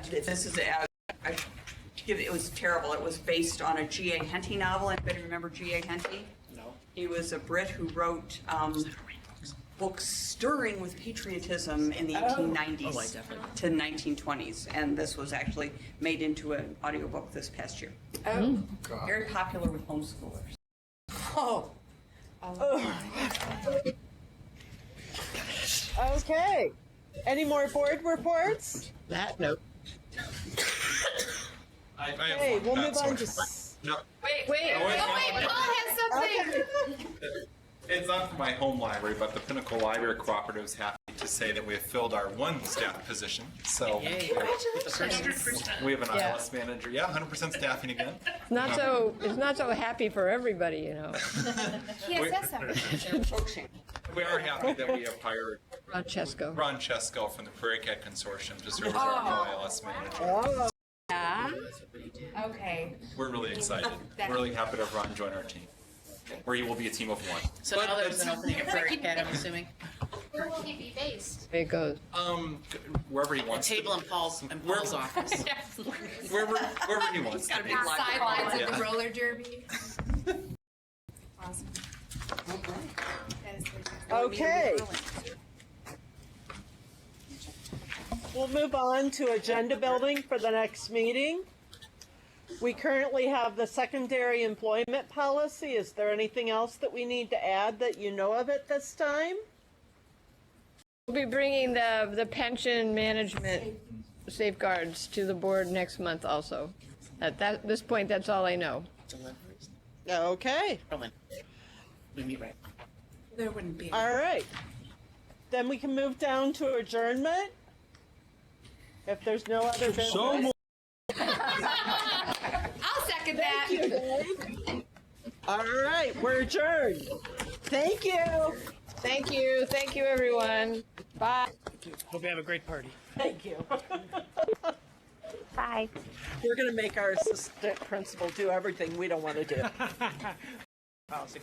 This is it was terrible. It was based on a G.A. Henty novel. Anybody remember G.A. Henty? No. He was a Brit who wrote books stirring with patriotism in the 1890s to 1920s, and this was actually made into an audiobook this past year. Oh, very popular with homeschoolers. Oh. Okay. Any more board reports? That note. Okay, we'll move on to. No. Wait, Paul has something. It's not for my home library, but the Pinnacle Library Cooperative is happy to say that we have filled our 1 staff position. So Congratulations. we have an ILS manager. Yeah, 100% staffing again. It's not so happy for everybody, PSS We are happy that we have hired Ron Chesko from the Prairie Cat Consortium to serve as our new ILS manager. Yeah. Okay. We're really excited. We're really happy to have Ron join our team. where you will be a team of one. So now there's an opening at Prairie Cat, I'm assuming. Where will he be based? There it goes. Wherever he wants. Table in Paul's office. Wherever he wants. Got a big sidelines Yeah. of the roller derby. Awesome. Okay. We'll move on to agenda building for the next meeting. We currently have the secondary employment policy. Is there anything else that we need to add that you know of at this time? We'll be bringing the pension management safeguards to the board next month also. At this point, that's all I know. Okay. We meet right. There wouldn't be. All right. Then we can move down to adjournment. If there's no other business. So I'll second that. Thank you, Dave. All right, we're adjourned. Thank you. Thank you. Thank you, everyone. Bye. Hope you have a great party. Thank you. Bye. We're going to make our assistant principal do everything we don't want to do. Policy.